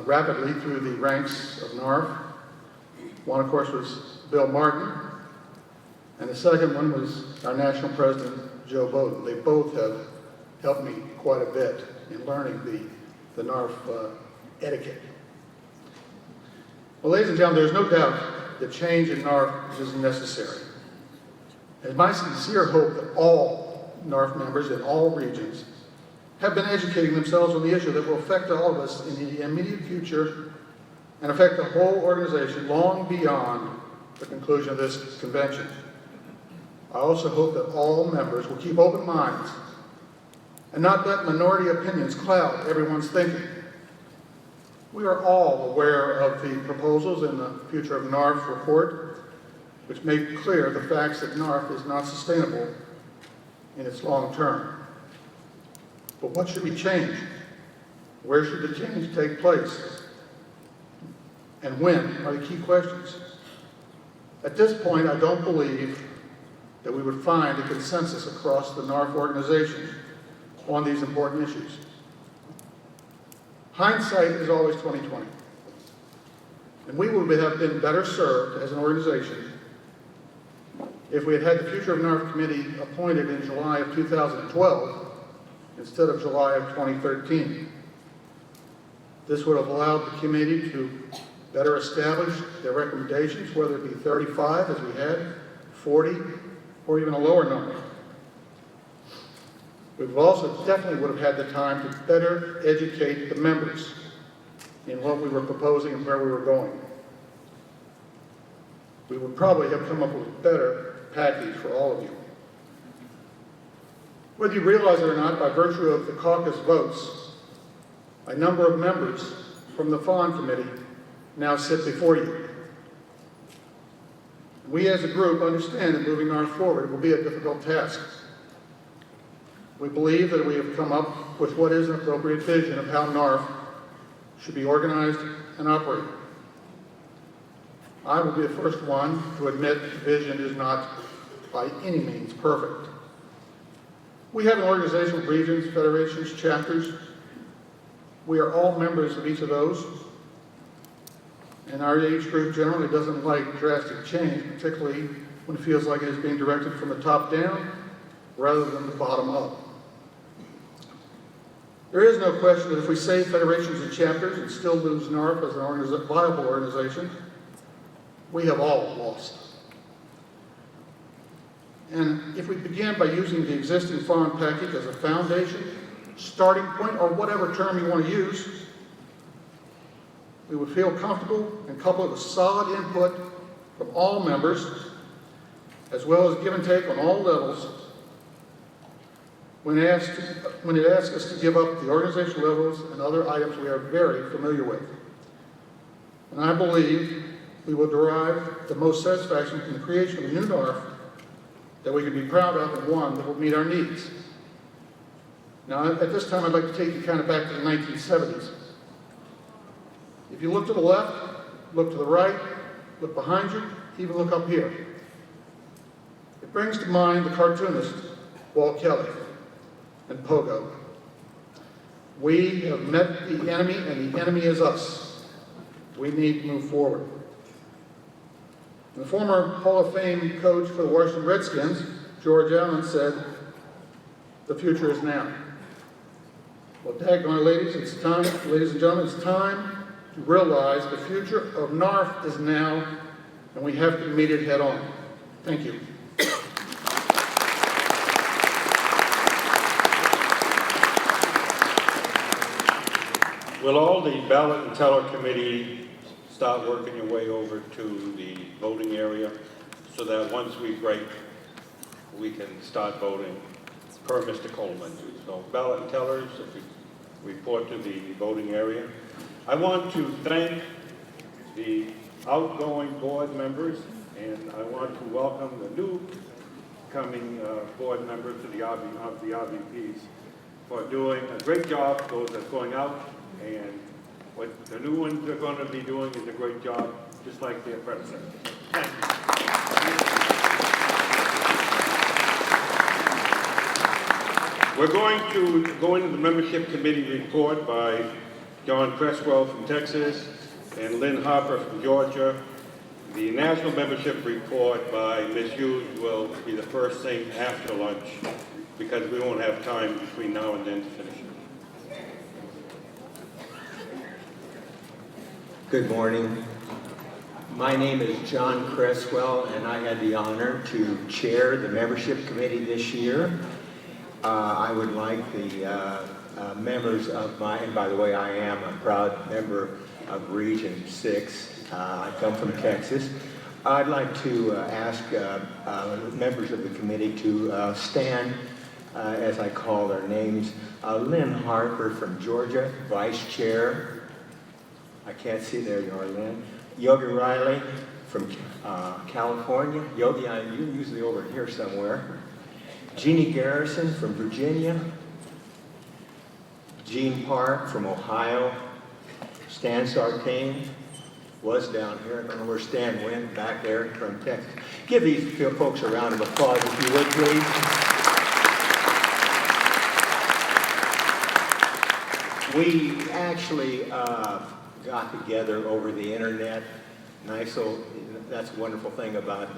Speaker 5: rapidly through the ranks of NARFE. One, of course, was Bill Martin, and the second one was our national president, Joe Bowden. They both have helped me quite a bit in learning the NARFE etiquette. Well, ladies and gentlemen, there's no doubt that change in NARFE is necessary. It's my sincere hope that all NARFE members in all regions have been educating themselves on the issue that will affect all of us in the immediate future and affect the whole organization long beyond the conclusion of this convention. I also hope that all members will keep open minds and not let minority opinions cloud everyone's thinking. We are all aware of the proposals in the Future of NARFE report, which make clear the facts that NARFE is not sustainable in its long term. But what should we change? Where should the change take place? And when are the key questions. At this point, I don't believe that we would find a consensus across the NARFE organization on these important issues. Hindsight is always 20/20. And we would have been better served as an organization if we had had the Future of NARFE Committee appointed in July of 2012 instead of July of 2013. This would have allowed the committee to better establish their recommendations, whether it be 35 as we had, 40, or even a lower number. We also definitely would have had the time to better educate the members in what we were proposing and where we were going. We would probably have come up with a better package for all of you. Whether you realize it or not, by virtue of the caucus votes, a number of members from the Fawn Committee now sit before you. We as a group understand that moving NARFE forward will be a difficult task. We believe that we have come up with what is an appropriate vision of how NARFE should be organized and operated. I will be the first one to admit the vision is not by any means perfect. We have an organization with regions, federations, chapters. We are all members of each of those. And our age group generally doesn't like drastic change, particularly when it feels like it is being directed from the top down rather than the bottom up. There is no question that if we save federations and chapters and still lose NARFE as an viable organization, we have all lost. And if we begin by using the existing Fawn package as a foundation, starting point, or whatever term you want to use, we would feel comfortable and couple it with solid input from all members, as well as give and take on all levels, when it asks us to give up the organization levels and other items we are very familiar with. And I believe we will derive the most satisfaction from the creation of a new NARFE that we can be proud of and one that will meet our needs. Now, at this time, I'd like to take you kind of back to the 1970s. If you look to the left, look to the right, look behind you, even look up here. It brings to mind the cartoonist, Walt Kelly, and Pogo. We have met the enemy, and the enemy is us. We need to move forward. The former Hall of Fame coach for the Washington Redskins, George Allen, said, "The future is now." Well, daggone, ladies and gentlemen, it's time
Speaker 14: to realize the future of NARFE is now, and we have to meet it head on. Thank you.
Speaker 2: Will all the ballot and teller committee start working your way over to the voting area so that once we break, we can start voting per Mr. Coleman? So ballot and tellers, if you report to the voting area. I want to thank the outgoing board members, and I want to welcome the new coming board members to the RVPs for doing a great job, those that's going out, and what the new ones are going to be doing is a great job, just like their predecessors. Thank you. We're going to go into the membership committee report by John Cresswell from Texas and Lynn Harper from Georgia. The national membership report by Ms. Hughes will be the first thing after lunch because we won't have time between now and then to finish it.
Speaker 19: Good morning. My name is John Cresswell, and I had the honor to chair the membership committee this year. I would like the members of and by the way, I am a proud member of Region 6. I come from Texas. I'd like to ask members of the committee to stand as I call their names. Lynn Harper from Georgia, Vice Chair. I can't see, there you are, Lynn. Yogi Riley from California. Yogi, you're usually over here somewhere. Jeannie Garrison from Virginia. Gene Park from Ohio. Stan Sartain was down here. I don't know where Stan went, back there from Texas. Give these folks a round of applause if you would, please. We actually got together over the internet. Nice, so that's a wonderful thing about,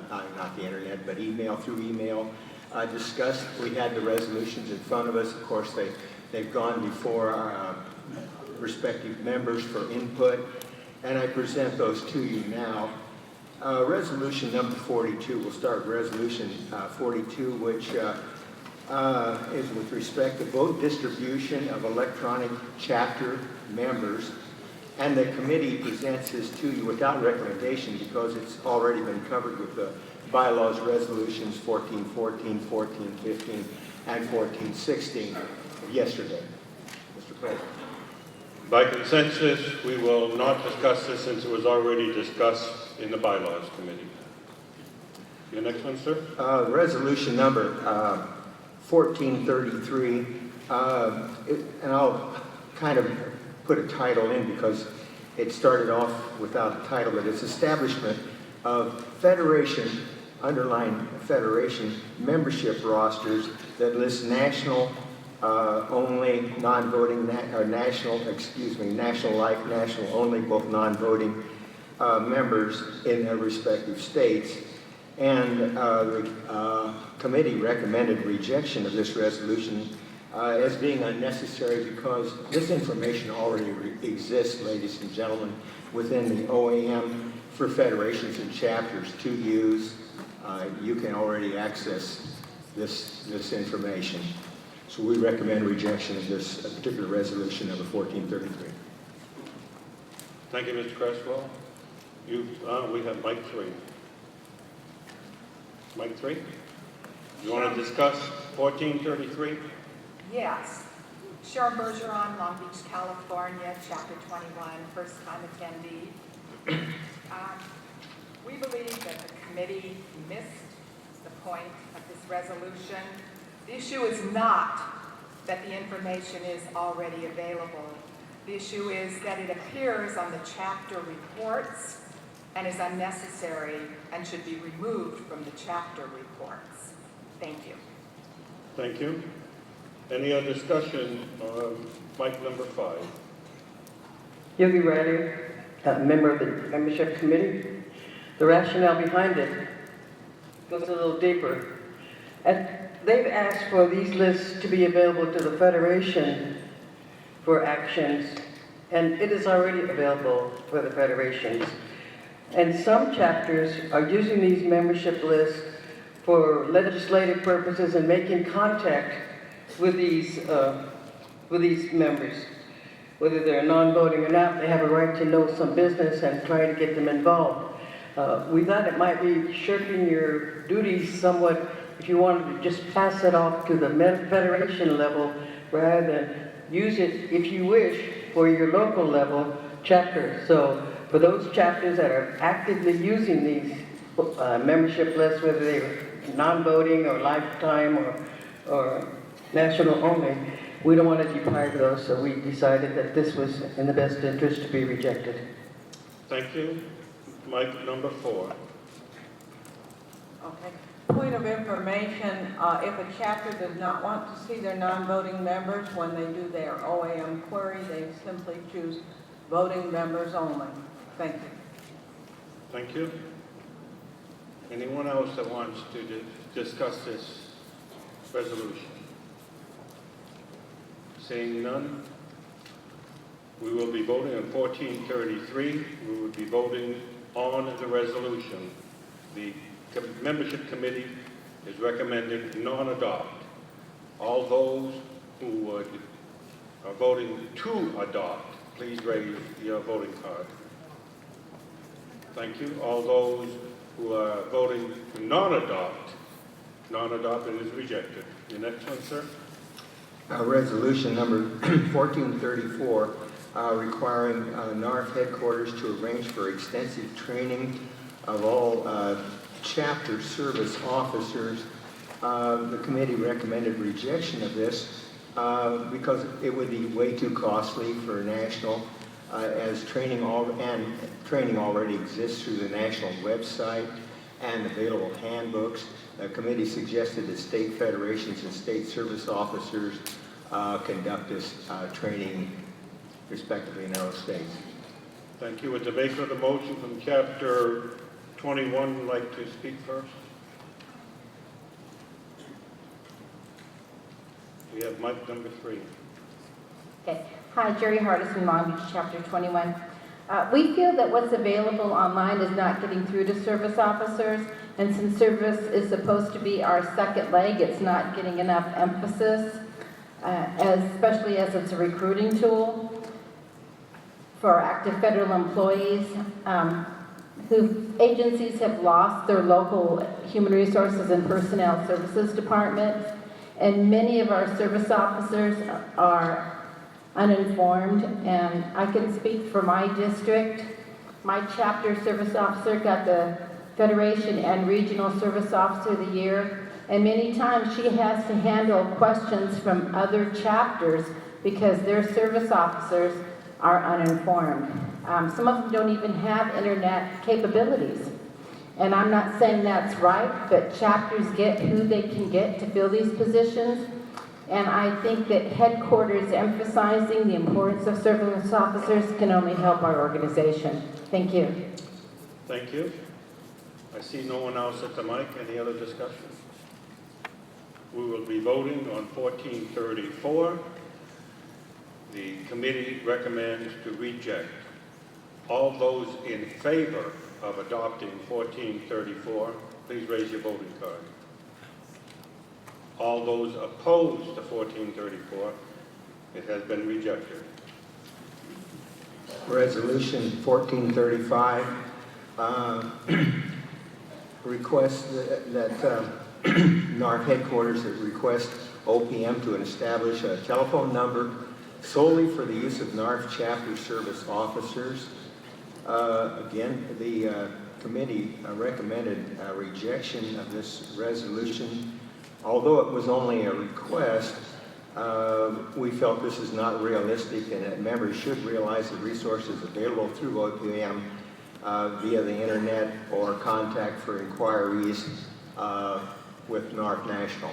Speaker 19: not the internet, but through email. Discussed, we had the resolutions in front of us. Of course, they've gone before our respective members for input, and I present those to you now. Resolution number 42, we'll start with resolution 42, which is with respect to vote distribution of electronic chapter members. And the committee presents this to you without recommendation because it's already been covered with the bylaws resolutions 1414, 1415, and 1416 yesterday. Mr. President.
Speaker 2: By consensus, we will not discuss this since it was already discussed in the bylaws committee. Your next one, sir?
Speaker 19: Resolution number 1433, and I'll kind of put a title in because it started off without a title, but it's establishment of federation, underlying federation membership rosters that list national only, non-voting, or national like, national only, both non-voting members in their respective states. And the committee recommended rejection of this resolution as being unnecessary because this information already exists, ladies and gentlemen, within the OAM for federations and chapters to use. You can already access this information. So we recommend rejection of this particular resolution number 1433.
Speaker 2: Thank you, Mr. Cresswell. We have Mike 3. Mike 3? You want to discuss 1433?
Speaker 20: Yes. Cheryl Bergeron, Long Beach, California, Chapter 21, first-time attendee. We believe that the committee missed the point of this resolution. The issue is not that the information is already available. The issue is that it appears on the chapter reports and is unnecessary and should be removed from the chapter reports. Thank you.
Speaker 2: Thank you. Any other discussion on Mike number 5?
Speaker 21: Yogi Riley, member of the membership committee. The rationale behind it goes a little deeper. They've asked for these lists to be available to the Federation for actions and it is already available for the federations. And some chapters are using these membership lists for legislative purposes and making contact with these members. Whether they're non-voting or not, they have a right to know some business and try to get them involved. We thought it might be shirking your duties somewhat if you wanted to just pass it off to the federation level rather than use it, if you wish, for your local level chapter. So for those chapters that are actively using these membership lists, whether they're non-voting or lifetime or national only, we don't want to deprive those, so we decided that this was in the best interest to be rejected.
Speaker 2: Thank you. Mic number 4.
Speaker 4: Okay. Point of information, if a chapter does not want to see their non-voting members, when they do their OAM query, they simply choose voting members only. Thank you.
Speaker 2: Thank you. Anyone else that wants to discuss this resolution? Seeing none, we will be voting on 1433. We will be voting on the resolution. The membership committee is recommending non-adopt. All those who are voting to adopt, please raise your voting card. Thank you. All those who are voting to non-adopt, non-adopted is rejected. Your next one, sir.
Speaker 19: Resolution number 1434, requiring NARFE headquarters to arrange for extensive training of all chapter service officers. The committee recommended rejection of this because it would be way too costly for national, as training already exists through the national website and available handbooks. The committee suggested that state federations and state service officers conduct this training respectively in their own states.
Speaker 2: Thank you. Would the maker of the motion from Chapter 21 like to speak first? We have mic number 3.
Speaker 22: Okay. Hi, Jerry Hardison, Long Beach, Chapter 21. We feel that what's available online is not getting through to service officers, and since service is supposed to be our second leg, it's not getting enough emphasis, especially as it's a recruiting tool for active federal employees whose agencies have lost their local human resources and personnel services departments, and many of our service officers are uninformed. And I can speak for my district. My chapter service officer got the Federation and Regional Service Officer of the Year, and many times she has to handle questions from other chapters because their service officers are uninformed. Some of them don't even have internet capabilities. And I'm not saying that's right, but chapters get who they can get to fill these positions. And I think that headquarters emphasizing the importance of service officers can only help our organization. Thank you.
Speaker 2: Thank you. I see no one else at the mic. Any other discussion? We will be voting on 1434. The committee recommends to reject. All those in favor of adopting 1434, please raise your voting card. All those opposed to 1434, it has been rejected.
Speaker 19: Resolution 1435 requests that NARFE headquarters that request OPM to establish a telephone number solely for the use of NARFE chapter service officers. Again, the committee recommended rejection of this resolution. Although it was only a request, we felt this is not realistic and that members should realize the resources available through OPM via the internet or contact for inquiries with NARFE National.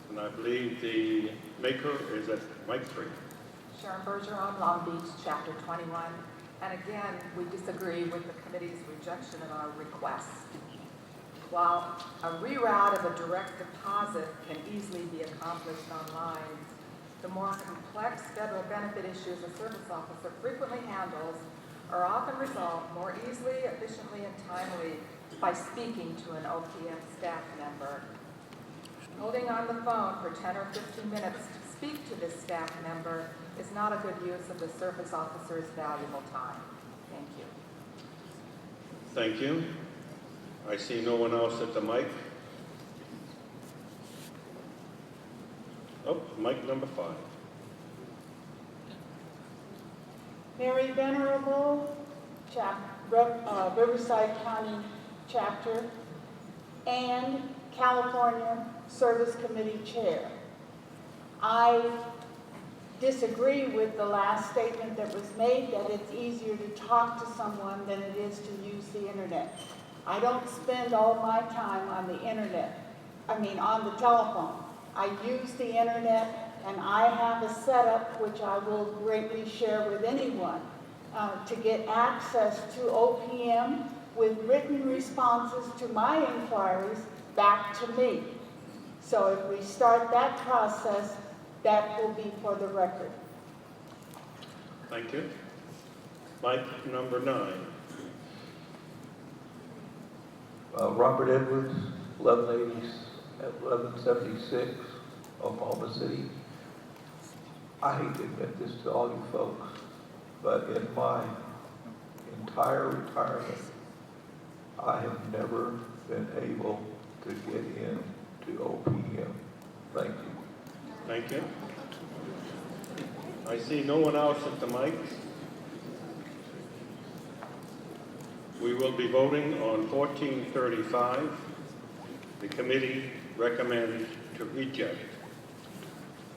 Speaker 2: And I believe the maker is at mic 3.
Speaker 20: Sharon Bergeron, Long Beach, Chapter 21. And again, we disagree with the committee's rejection of our request. While a reroute of a direct deposit can easily be accomplished online, the more complex federal benefit issues a service officer frequently handles are often resolved more easily, efficiently, and timely by speaking to an OPM staff member. Holding on the phone for 10 or 15 minutes to speak to this staff member is not a good use of the service officer's valuable time. Thank you.
Speaker 2: Thank you. I see no one else at the mic. Oh, mic number 5.
Speaker 1: Mary Venerable, Riverside County Chapter, and California Service Committee Chair. I disagree with the last statement that was made that it's easier to talk to someone than it is to use the internet. I don't spend all my time on the internet, on the telephone. I use the internet, and I have a setup which I will greatly share with anyone to get access to OPM with written responses to my inquiries back to me. So if we start that process, that will be for the record.
Speaker 2: Thank you. Mic number 9.
Speaker 7: Robert Edwards, 1176, Oklahoma City. I hate to admit this to all you folks, but in my entire retirement, I have never been able to get into OPM. Thank you.
Speaker 2: Thank you. I see no one else at the mic. We will be voting on 1435. The committee recommends to reject.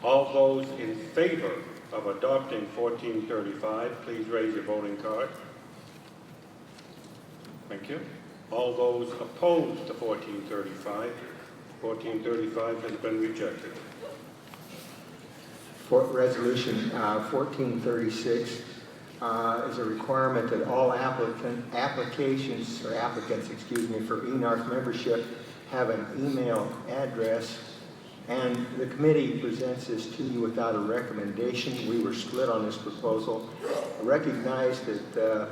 Speaker 2: All those in favor of adopting 1435, please raise your voting card. Thank you. All those opposed to 1435, 1435 has been rejected.
Speaker 19: For Resolution 1436 is a requirement that all applicants for eNARFE membership have an email address, and the committee presents this to you without a recommendation. We were split on this proposal. I recognize that the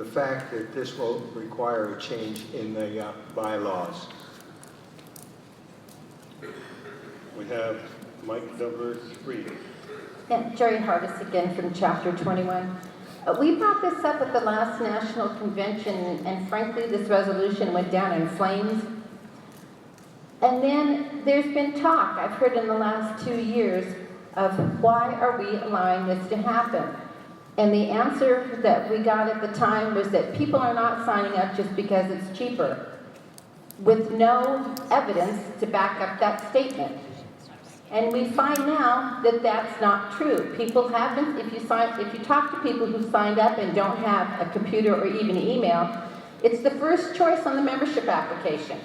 Speaker 19: fact that this will require a change in the bylaws.
Speaker 2: We have mic number 3.
Speaker 22: And Jerry Hardis again from Chapter 21. We brought this up at the last national convention, and frankly, this resolution went down in flames. And then there's been talk, I've heard in the last 2 years, of why are we allowing this to happen? And the answer that we got at the time was that people are not signing up just because it's cheaper, with no evidence to back up that statement. And we find now that that's not true. People haven't, if you talk to people who signed up and don't have a computer or even email, it's the first choice on the membership application.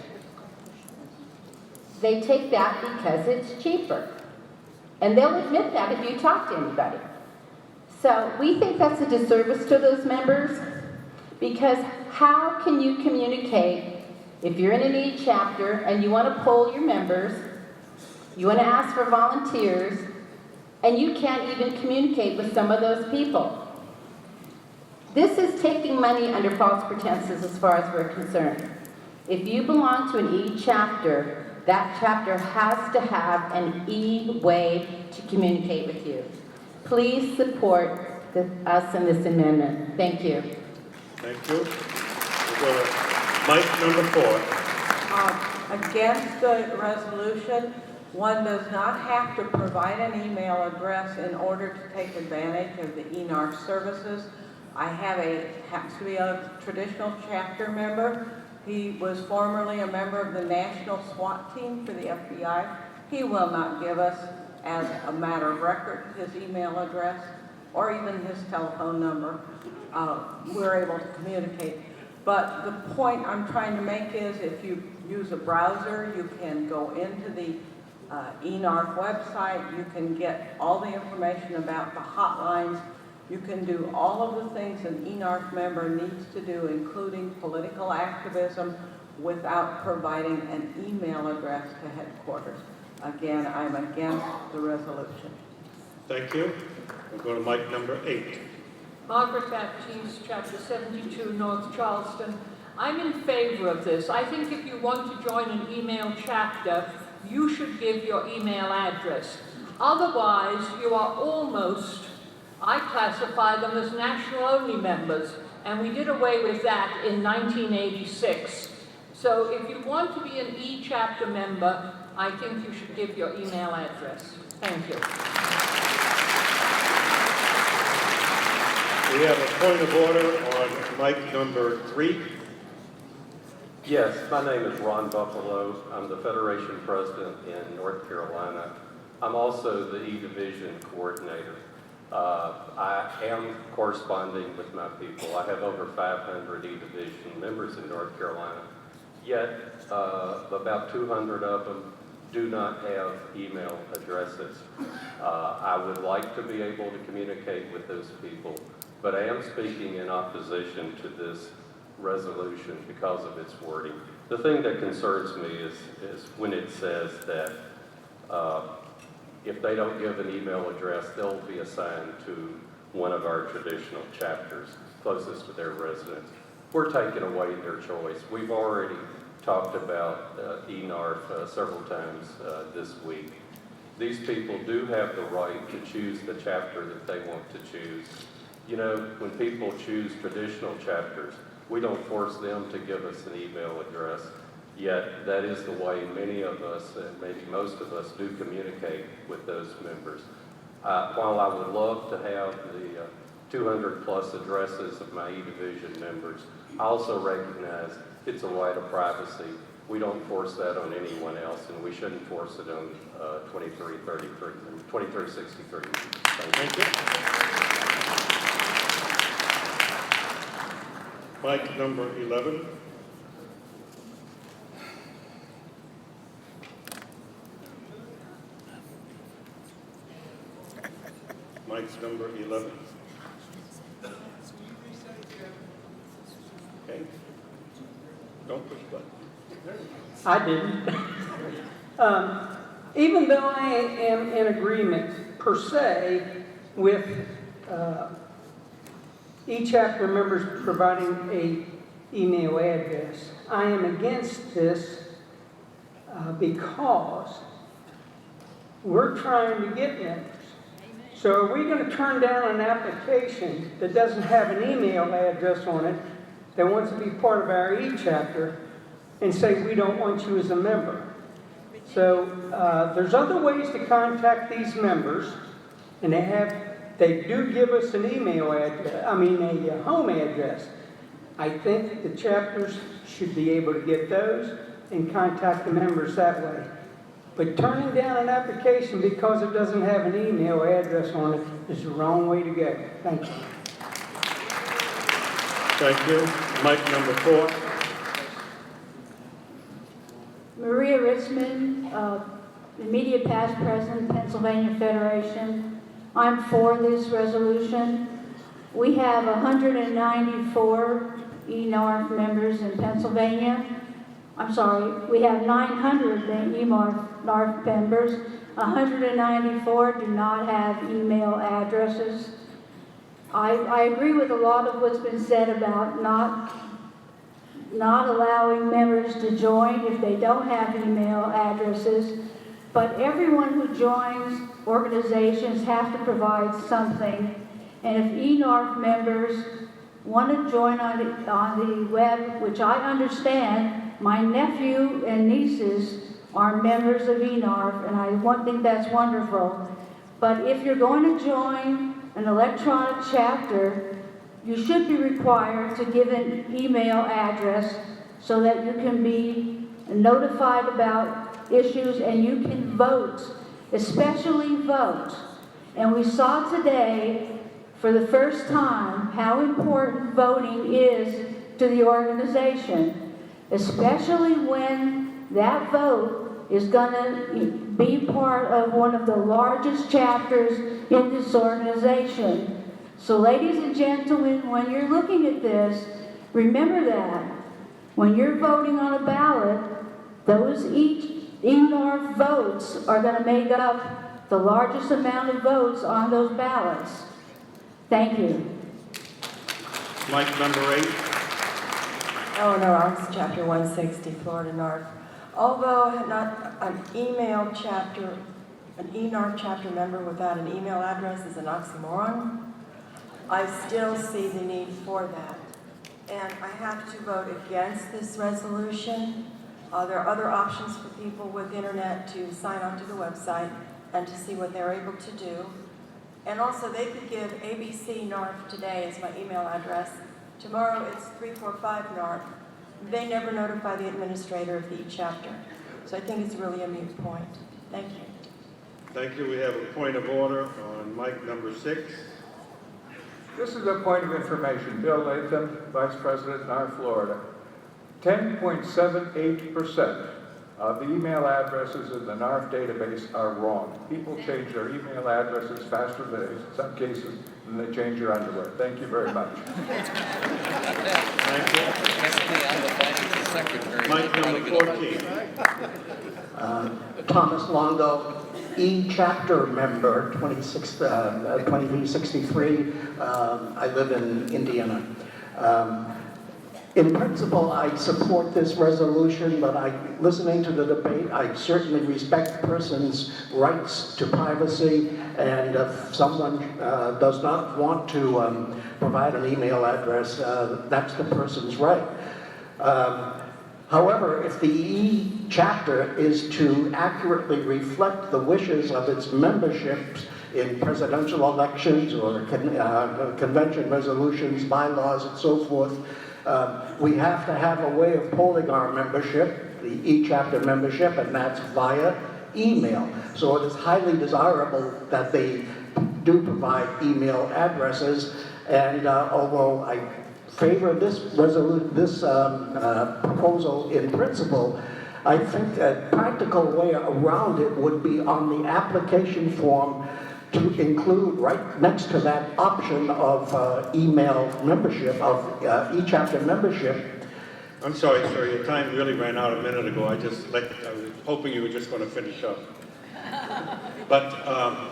Speaker 22: They take that because it's cheaper. And they'll admit that if you talk to anybody. So we think that's a disservice to those members, because how can you communicate if you're in an e-chapter and you want to poll your members, you want to ask for volunteers, and you can't even communicate with some of those people? This is taking money under false pretenses as far as we're concerned. If you belong to an e-chapter, that chapter has to have an e-way to communicate with you. Please support us in this amendment. Thank you.
Speaker 2: Thank you. We'll go to mic number 4.
Speaker 4: Against the resolution, one does not have to provide an email address in order to take advantage of the eNARFE services. I happens to be a traditional chapter member. He was formerly a member of the National SWAT team for the FBI. He will not give us, as a matter of record, his email address or even his telephone number. We're able to communicate. But the point I'm trying to make is, if you use a browser, you can go into the eNARFE website, you can get all the information about the hotlines, you can do all of the things an eNARFE member needs to do, including political activism, without providing an email address to headquarters. Again, I'm against the resolution.
Speaker 2: Thank you. We'll go to mic number 8.
Speaker 6: Margaret Baptiste, Chapter 72, North Charleston. I'm in favor of this. I think if you want to join an email chapter, you should give your email address. Otherwise, you are almost, I classify them as national-only members, and we did away with that in 1986. So if you want to be an e-chapter member, I think you should give your email address. Thank you.
Speaker 2: We have a point of order on mic number 3.
Speaker 10: Yes, my name is Ron Buffalo. I'm the Federation President in North Carolina. I'm also the E-Division Coordinator. I am corresponding with my people. I have over 500 E-Division members in North Carolina, yet about 200 of them do not have email addresses. I would like to be able to communicate with those people, but I am speaking in opposition to this resolution because of its wording. The thing that concerns me is when it says that if they don't give an email address, they'll be assigned to one of our traditional chapters closest to their residence. We're taking away their choice. We've already talked about NARFE several times this week. These people do have the right to choose the chapter that they want to choose. You know, when people choose traditional chapters, we don't force them to give us an email address, yet that is the way many of us, and maybe most of us, do communicate with those members. While I would love to have the 200 plus addresses of my E-Division members, I also recognize it's a right of privacy. We don't force that on anyone else, and we shouldn't force it on 2363. Thank you.
Speaker 2: Mic number 11. Mic's number 11. Okay. Don't push the button.
Speaker 23: I didn't. Even though I am in agreement per se with e-chapter members providing a email address, I am against this because we're trying to get members. So are we going to turn down an application that doesn't have an email address on it, that wants to be part of our e-chapter, and say we don't want you as a member? So there's other ways to contact these members, and they do give us an email address, a home address. I think the chapters should be able to get those and contact the members that way. But turning down an application because it doesn't have an email address on it is the wrong way to go. Thank you.
Speaker 2: Thank you. Mic number 4.
Speaker 24: Maria Ritzman, immediate past president, Pennsylvania Federation. I'm for this resolution. We have 194 NARFE members in Pennsylvania. I'm sorry, we have 900 NARFE members. 194 do not have email addresses. I agree with a lot of what's been said about not allowing members to join if they don't have email addresses, but everyone who joins organizations have to provide something. And if NARFE members want to join on the web, which I understand, my nephew and nieces are members of NARFE, and I think that's wonderful. But if you're going to join an electronic chapter, you should be required to give an email address so that you can be notified about issues and you can vote, especially vote. And we saw today, for the first time, how important voting is to the organization, especially when that vote is going to be part of one of the largest chapters in this organization. So ladies and gentlemen, when you're looking at this, remember that when you're voting on a ballot, those NARFE votes are going to make up the largest amount of votes on those ballots. Thank you.
Speaker 2: Mike number 8.
Speaker 11: Eleanor Ox, Chapter 160, Florida NARFE. Although not an email chapter, an eNARFE chapter member without an email address is an oxymoron, I still see the need for that. And I have to vote against this resolution. There are other options for people with internet to sign onto the website and to see what they're able to do. And also they could give ABC NARFE today as my email address. Tomorrow it's 345 NARFE. They never notify the administrator of the chapter. So I think it's really a moot point. Thank you.
Speaker 2: Thank you. We have a point of order on Mike number 6.
Speaker 12: This is a point of information. Bill Latham, Vice President, NARFE, Florida. 10.78% of the email addresses in the NARFE database are wrong. People change their email addresses faster than, in some cases, than they change their underwear. Thank you very much.
Speaker 2: Thank you. Mike number 14.
Speaker 13: Thomas Longo, E-Chapter member, 2363. I live in Indiana. In principle, I support this resolution, but listening to the debate, I certainly respect persons' rights to privacy, and if someone does not want to provide an email address, that's the person's right. However, if the E-Chapter is to accurately reflect the wishes of its memberships in presidential elections or convention resolutions, bylaws, and so forth, we have to have a way of polling our membership, the E-Chapter membership, and that's via email. So it is highly desirable that they do provide email addresses, and although I favor this proposal in principle, I think a practical way around it would be on the application form to include right next to that option of email membership, of E-Chapter membership.
Speaker 2: I'm sorry, sir, your time really ran out a minute ago. I was hoping you were just going to finish up. But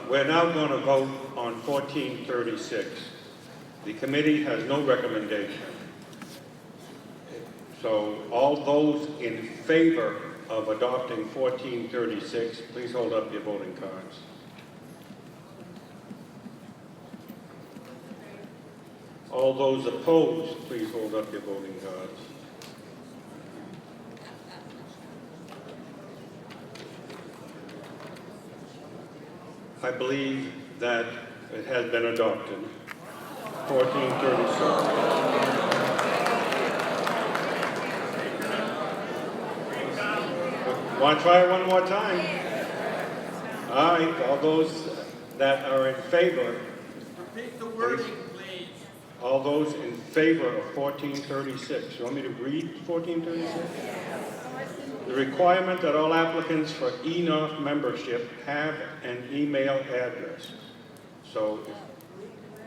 Speaker 2: we're now going to vote on 1436. The committee has no recommendation. So all those in favor of adopting 1436, please hold up your voting cards. All those opposed, please hold up your voting cards. I believe that it has been adopted. 1436. Want to try it one more time? All right, all those that are in favor.
Speaker 3: Repeat the wording, please.
Speaker 2: All those in favor of 1436. You want me to read 1436? The requirement that all applicants for eNARFE membership have an email address. So,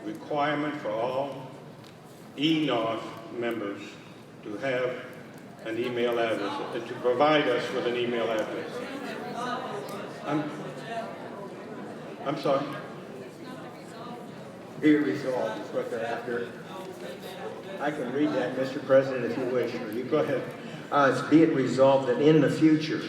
Speaker 2: requirement for all eNARFE members to have an email address, to provide us with an email address. I'm sorry.
Speaker 19: Be it resolved is what they're after. I can read that, Mr. President, if you wish, or you go ahead. It's be it resolved that in the future,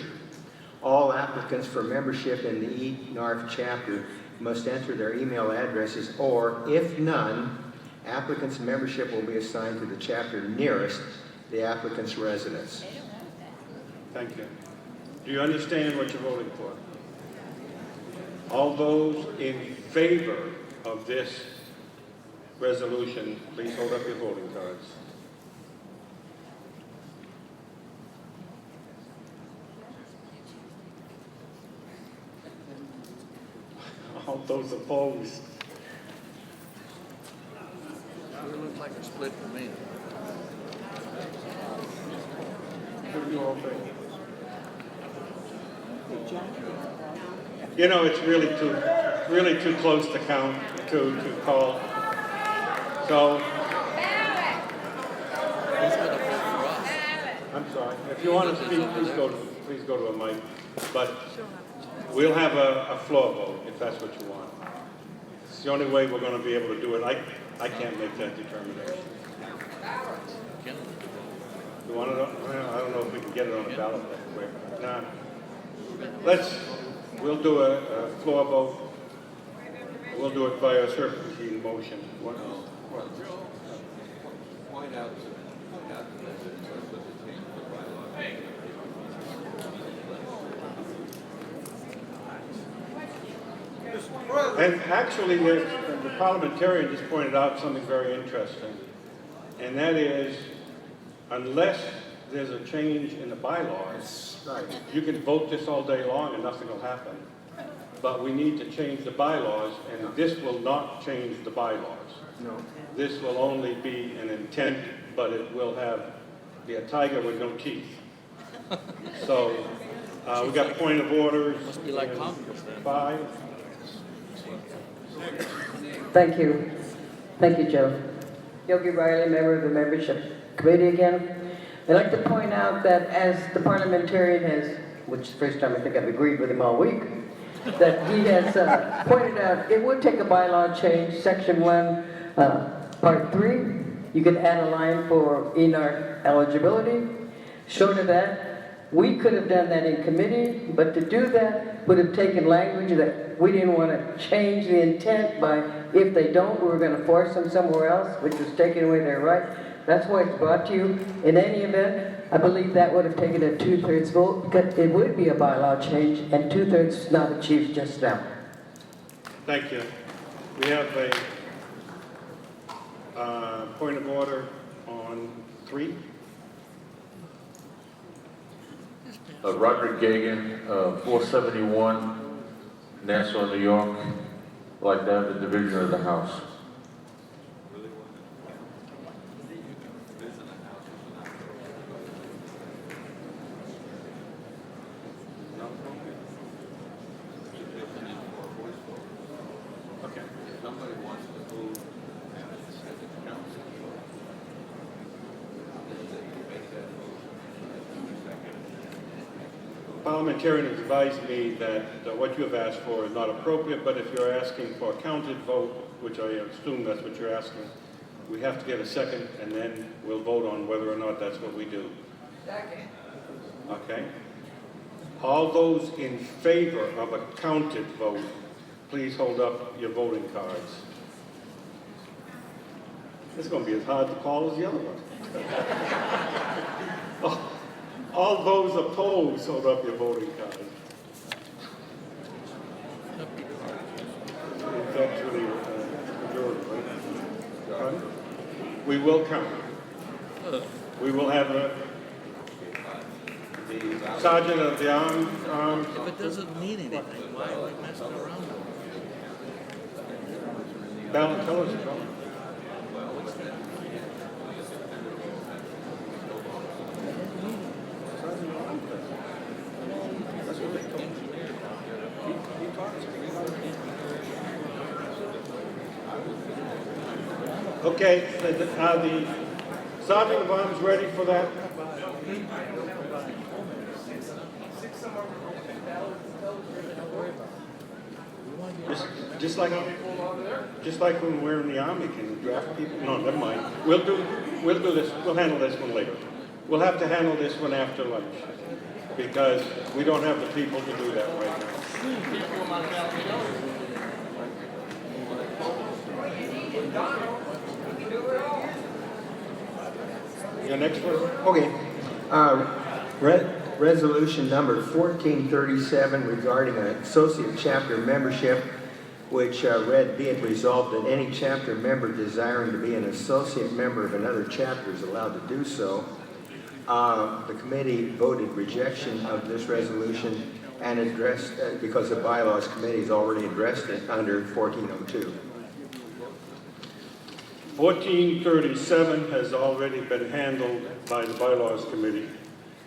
Speaker 19: all applicants for membership in the eNARFE chapter must enter their email addresses, or if none, applicants' membership will be assigned to the chapter nearest the applicant's residence.
Speaker 2: Thank you. Do you understand what you're voting for? All those in favor of this resolution, please hold up your voting cards. All those opposed.
Speaker 3: Sure looks like a split for me.
Speaker 2: What do you all think? You know, it's really too close to count, to call. So, I'm sorry. If you want to speak, please go to a mic. But We'll have a floor vote, if that's what you want. It's the only way we're going to be able to do it. I can't make that determination. You want it on? Well, I don't know if we can get it on the ballot that quick. Nah. We'll do a floor vote. We'll do it by a serpentine motion. And actually, the parliamentarian just pointed out something very interesting, and that is, unless there's a change in the bylaws, you can vote this all day long and nothing will happen. But we need to change the bylaws, and this will not change the bylaws.
Speaker 19: No.
Speaker 2: This will only be an intent, but it will be a tiger with no teeth. So, we got point of orders. Must be like Congress then. 5.
Speaker 21: Thank you. Thank you, Joe. Yogi Riley, member of the membership committee again. I'd like to point out that as the parliamentarian has, which is the first time I think I've agreed with him all week, that he has pointed out it would take a bylaw change, section 1, part 3. You could add a line for ENARFE eligibility. Short of that, we could have done that in committee, but to do that would have taken language that we didn't want to change the intent by, if they don't, we were going to force them somewhere else, which was taking away their right. That's why it's brought to you. In any event, I believe that would have taken a 2/3 vote, because it would be a bylaw change, and 2/3 is not achieved just now.
Speaker 2: Thank you. We have a point of order on 3.
Speaker 8: Roderick Gagan, 471 Nassau, New York. I'd like to have the division of the House.
Speaker 2: Parliamentarian has advised me that what you have asked for is not appropriate, but if you're asking for a counted vote, which I assume that's what you're asking, we have to get a second, and then we'll vote on whether or not that's what we do.
Speaker 21: Second.
Speaker 2: Okay? All those in favor of a counted vote, please hold up your voting cards. It's going to be as hard to call as the other one. All those opposed, hold up your voting card. It's actually majority, right? We will count. We will have the sergeant of the arms.
Speaker 3: If it doesn't mean anything, why are we messing around?
Speaker 2: Balance, tell us, John. Okay, are the sergeant of arms ready for that? Just like when we're in the army, can we draft people? No, never mind. We'll do this. We'll handle this one later. We'll have to handle this one after lunch because we don't have the people to do that right now. Your next one?
Speaker 19: Okay. Resolution number 1437 regarding an associate chapter membership, which read, be it resolved that any chapter member desiring to be an associate member of another chapter is allowed to do so. The committee voted rejection of this resolution and addressed, because the bylaws committee has already addressed it under 1402.
Speaker 2: 1437 has already been handled by the bylaws committee,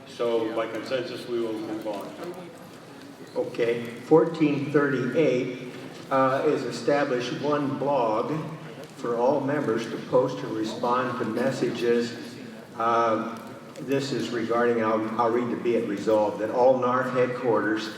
Speaker 2: so by consensus we will move on.
Speaker 19: Okay, 1438 is establish one blog for all members to post or respond to messages. This is regarding, I'll read the be it resolved, that all NARFE headquarters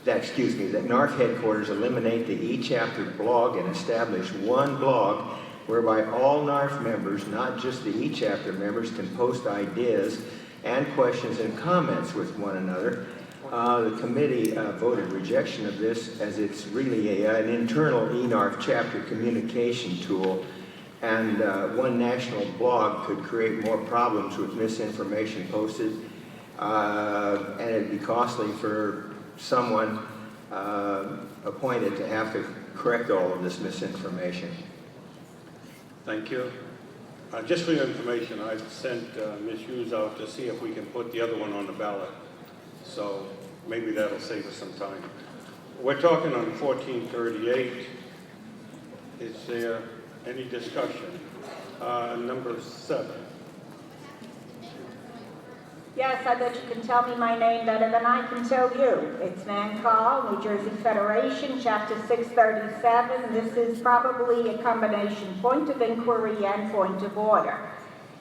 Speaker 19: that NARFE headquarters eliminate the e-chapter blog and establish one blog whereby all NARFE members, not just the e-chapter members, can post ideas and questions and comments with one another. The committee voted rejection of this as it's really an internal eNARFE chapter communication tool, and one national blog could create more problems with misinformation posted, and it'd be costly for someone appointed to have to correct all of this misinformation.
Speaker 2: Thank you. Just for your information, I've sent Ms. Hughes out to see if we can put the other one on the ballot. So maybe that'll save us some time. We're talking on 1438. Is there any discussion? Number 7.
Speaker 1: Yes, I bet you can tell me my name better than I can tell you. It's Nan Call, New Jersey Federation, Chapter 637. This is probably a combination point of inquiry and point of order.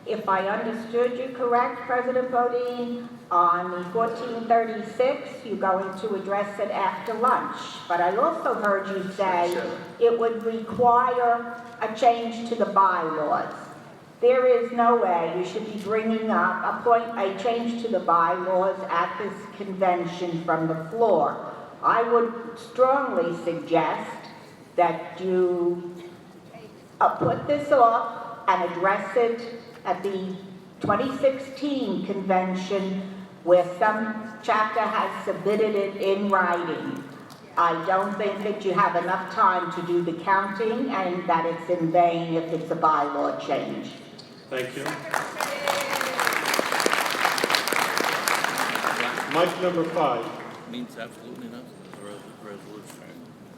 Speaker 1: If I understood you correct, President Bodine, on the 1436, you're going to address it after lunch. But I also heard you say it would require a change to the bylaws. There is no way you should be bringing up a change to the bylaws at this convention from the floor. I would strongly suggest that you put this off and address it at the 2016 convention where some chapter has submitted it in writing. I don't think that you have enough time to do the counting and that it's in vain if it's a bylaw change.
Speaker 2: Thank you. Mike number 5.
Speaker 3: Means absolutely nothing. Resolution.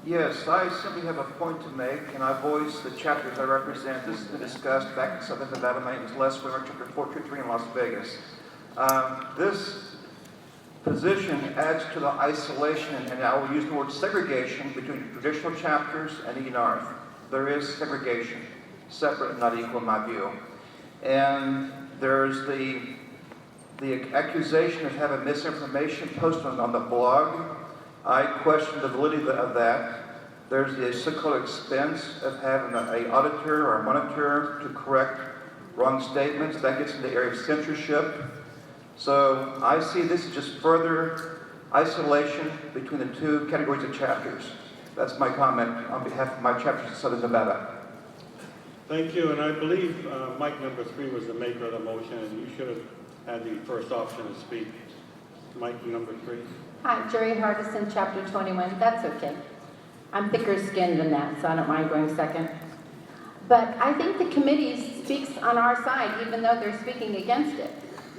Speaker 9: Yes, I simply have a point to make, and I voice the chapters I represent. This has been discussed back in Southern Nevada. My name is Les Wimmer, Chapter 423 in Las Vegas. This position adds to the isolation, and I will use the word segregation between traditional chapters and eNARFE. There is segregation, separate and not equal in my view. And there's the accusation of having misinformation posted on the blog. I question the validity of that. There's the so-called expense of having an auditor or a monitor to correct wrong statements. That gets into the area of censorship. So I see this as just further isolation between the two categories of chapters. That's my comment on behalf of my chapters in Southern Nevada.
Speaker 2: Thank you, and I believe Mike number 3 was the maker of the motion, and you should have had the first option to speak. Mike number 3.
Speaker 22: Hi, Jerry Hardison, Chapter 21. That's okay. I'm thicker skinned than that, so I don't mind going second. But I think the committee speaks on our side, even though they're speaking against it.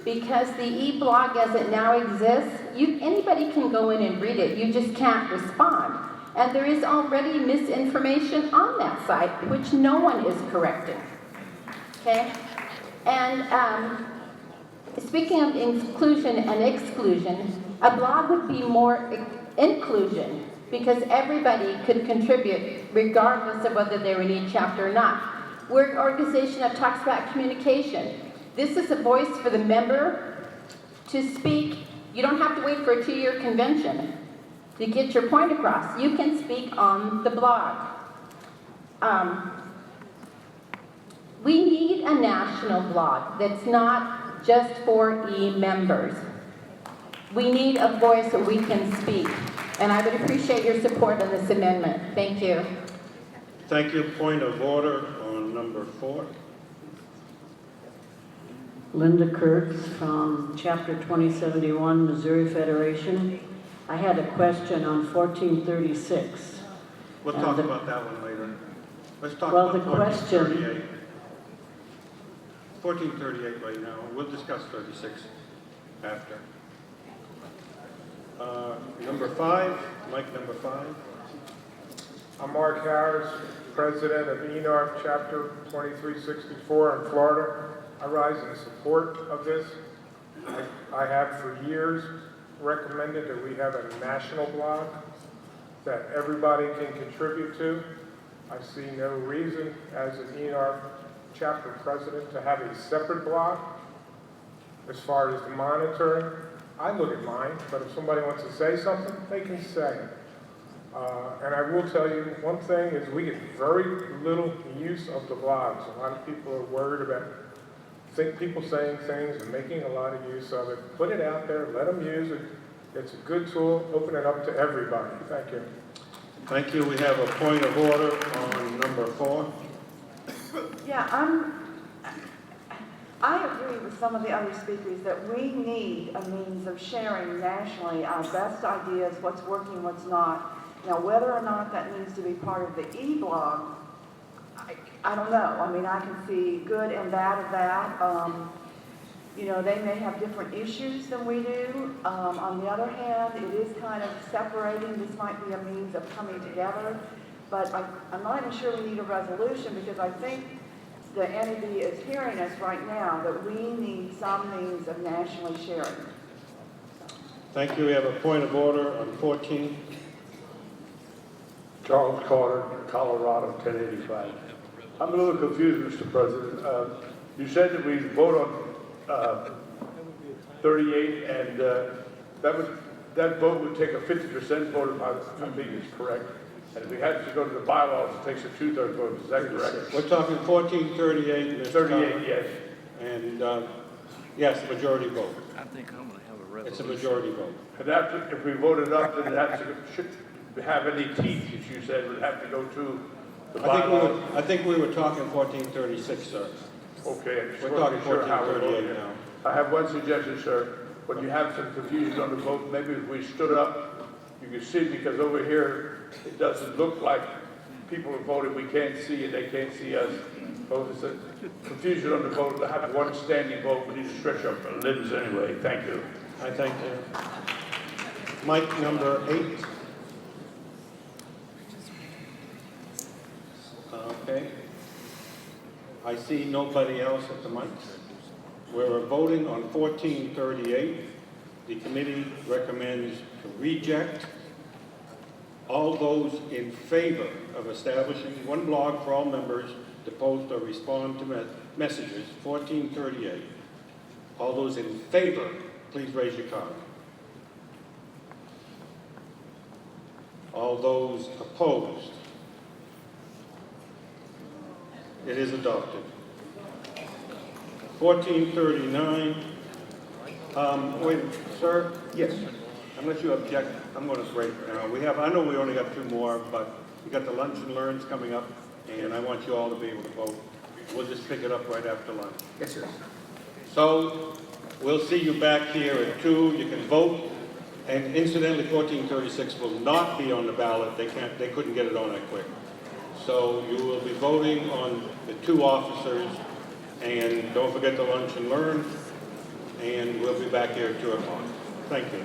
Speaker 22: Because the e-blog as it now exists, anybody can go in and read it. You just can't respond. And there is already misinformation on that site, which no one is correcting. Okay? And speaking of inclusion and exclusion, a blog would be more inclusion because everybody could contribute regardless of whether they were in each chapter or not. We're an organization that talks about communication. This is a voice for the member to speak. You don't have to wait for a 2-year convention to get your point across. You can speak on the blog. We need a national blog that's not just for e-members. We need a voice that we can speak. And I would appreciate your support on this amendment. Thank you.
Speaker 2: Thank you. Point of order on number 4.
Speaker 15: Linda Kurtz from Chapter 2071, Missouri Federation. I had a question on 1436.
Speaker 2: We'll talk about that one later. Let's talk
Speaker 15: Well,
Speaker 2: about
Speaker 15: the question-
Speaker 2: 1438. 1438 right now. We'll discuss 36 after. Number 5, Mike number 5.
Speaker 16: I'm Mark Harris, President of eNARFE Chapter 2364 in Florida. I rise in support of this. I have for years recommended that we have a national blog that everybody can contribute to. I see no reason as an eNARFE chapter president to have a separate blog. As far as the monitoring, I look at mine, but if somebody wants to say something, they can say it. And I will tell you, one thing is we get very little use of the blogs. A lot of people are worried about people saying things and making a lot of use of it. Put it out there, let them use it. It's a good tool, open it up to everybody. Thank you.
Speaker 2: Thank you. We have a point of order on number 4.
Speaker 1: Yeah, I agree with some of the other speakers that we need a means of sharing nationally our best ideas, what's working, what's not. Now, whether or not that needs to be part of the e-blog, I don't know. I mean, I can see good and bad of that. You know, they may have different issues than we do. On the other hand, it is kind of separating. This might be a means of coming together. But I'm not even sure we need a resolution because I think the NAB is hearing us right now that we need some means of nationally sharing.
Speaker 2: Thank you. We have a point of order on 14.
Speaker 12: Charles Carter, Colorado, 1085. I'm a little confused, Mr. President. You said that we vote on 38, and that vote would take a 50% vote, if I think is correct. And if we had to go to the bylaws, it takes a 2/3 vote. Is that correct?
Speaker 2: We're talking 1438. Mr.
Speaker 12: 38,
Speaker 2: Conlon.
Speaker 12: yes.
Speaker 2: And yes, majority vote.
Speaker 3: I think I'm going to have a resolution.
Speaker 2: It's a majority vote.
Speaker 12: And that, if we voted up, then it should have any teeth, as you said, would have to go to the bylaws.
Speaker 2: I think we were talking 1436, sir.
Speaker 12: Okay, I just
Speaker 2: We're
Speaker 12: want to
Speaker 2: talking
Speaker 12: be sure how we're
Speaker 2: 1438
Speaker 12: voting.
Speaker 2: now.
Speaker 12: I have one suggestion, sir. When you have some confusion on the vote, maybe if we stood up, you could see, because over here, it doesn't look like people are voting. We can't see it, they can't see us. So if it's a confusion on the vote, we'll have one standing vote. We need to stretch our limbs anyway. Thank you.
Speaker 2: I thank you. Mic number 8. Okay. I see nobody else at the mic. We're voting on 1438. The committee recommends to reject. All those in favor of establishing one blog for all members to post or respond to messages, 1438. All those in favor, please raise your card. All those opposed? It is adopted. 1439. Wait, sir?
Speaker 19: Yes.
Speaker 2: Unless you object, I'm going to break now. I know we only got 2 more, but we got the lunch and learns coming up, and I want you all to be able to vote. We'll just pick it up right after lunch.
Speaker 19: Yes, sir.
Speaker 2: So we'll see you back here at 2. You can vote. And incidentally, 1436 will not be on the ballot. They couldn't get it on that quick. So you will be voting on the 2 officers, and don't forget the lunch and learn, and we'll be back here at 2 o'clock. Thank you.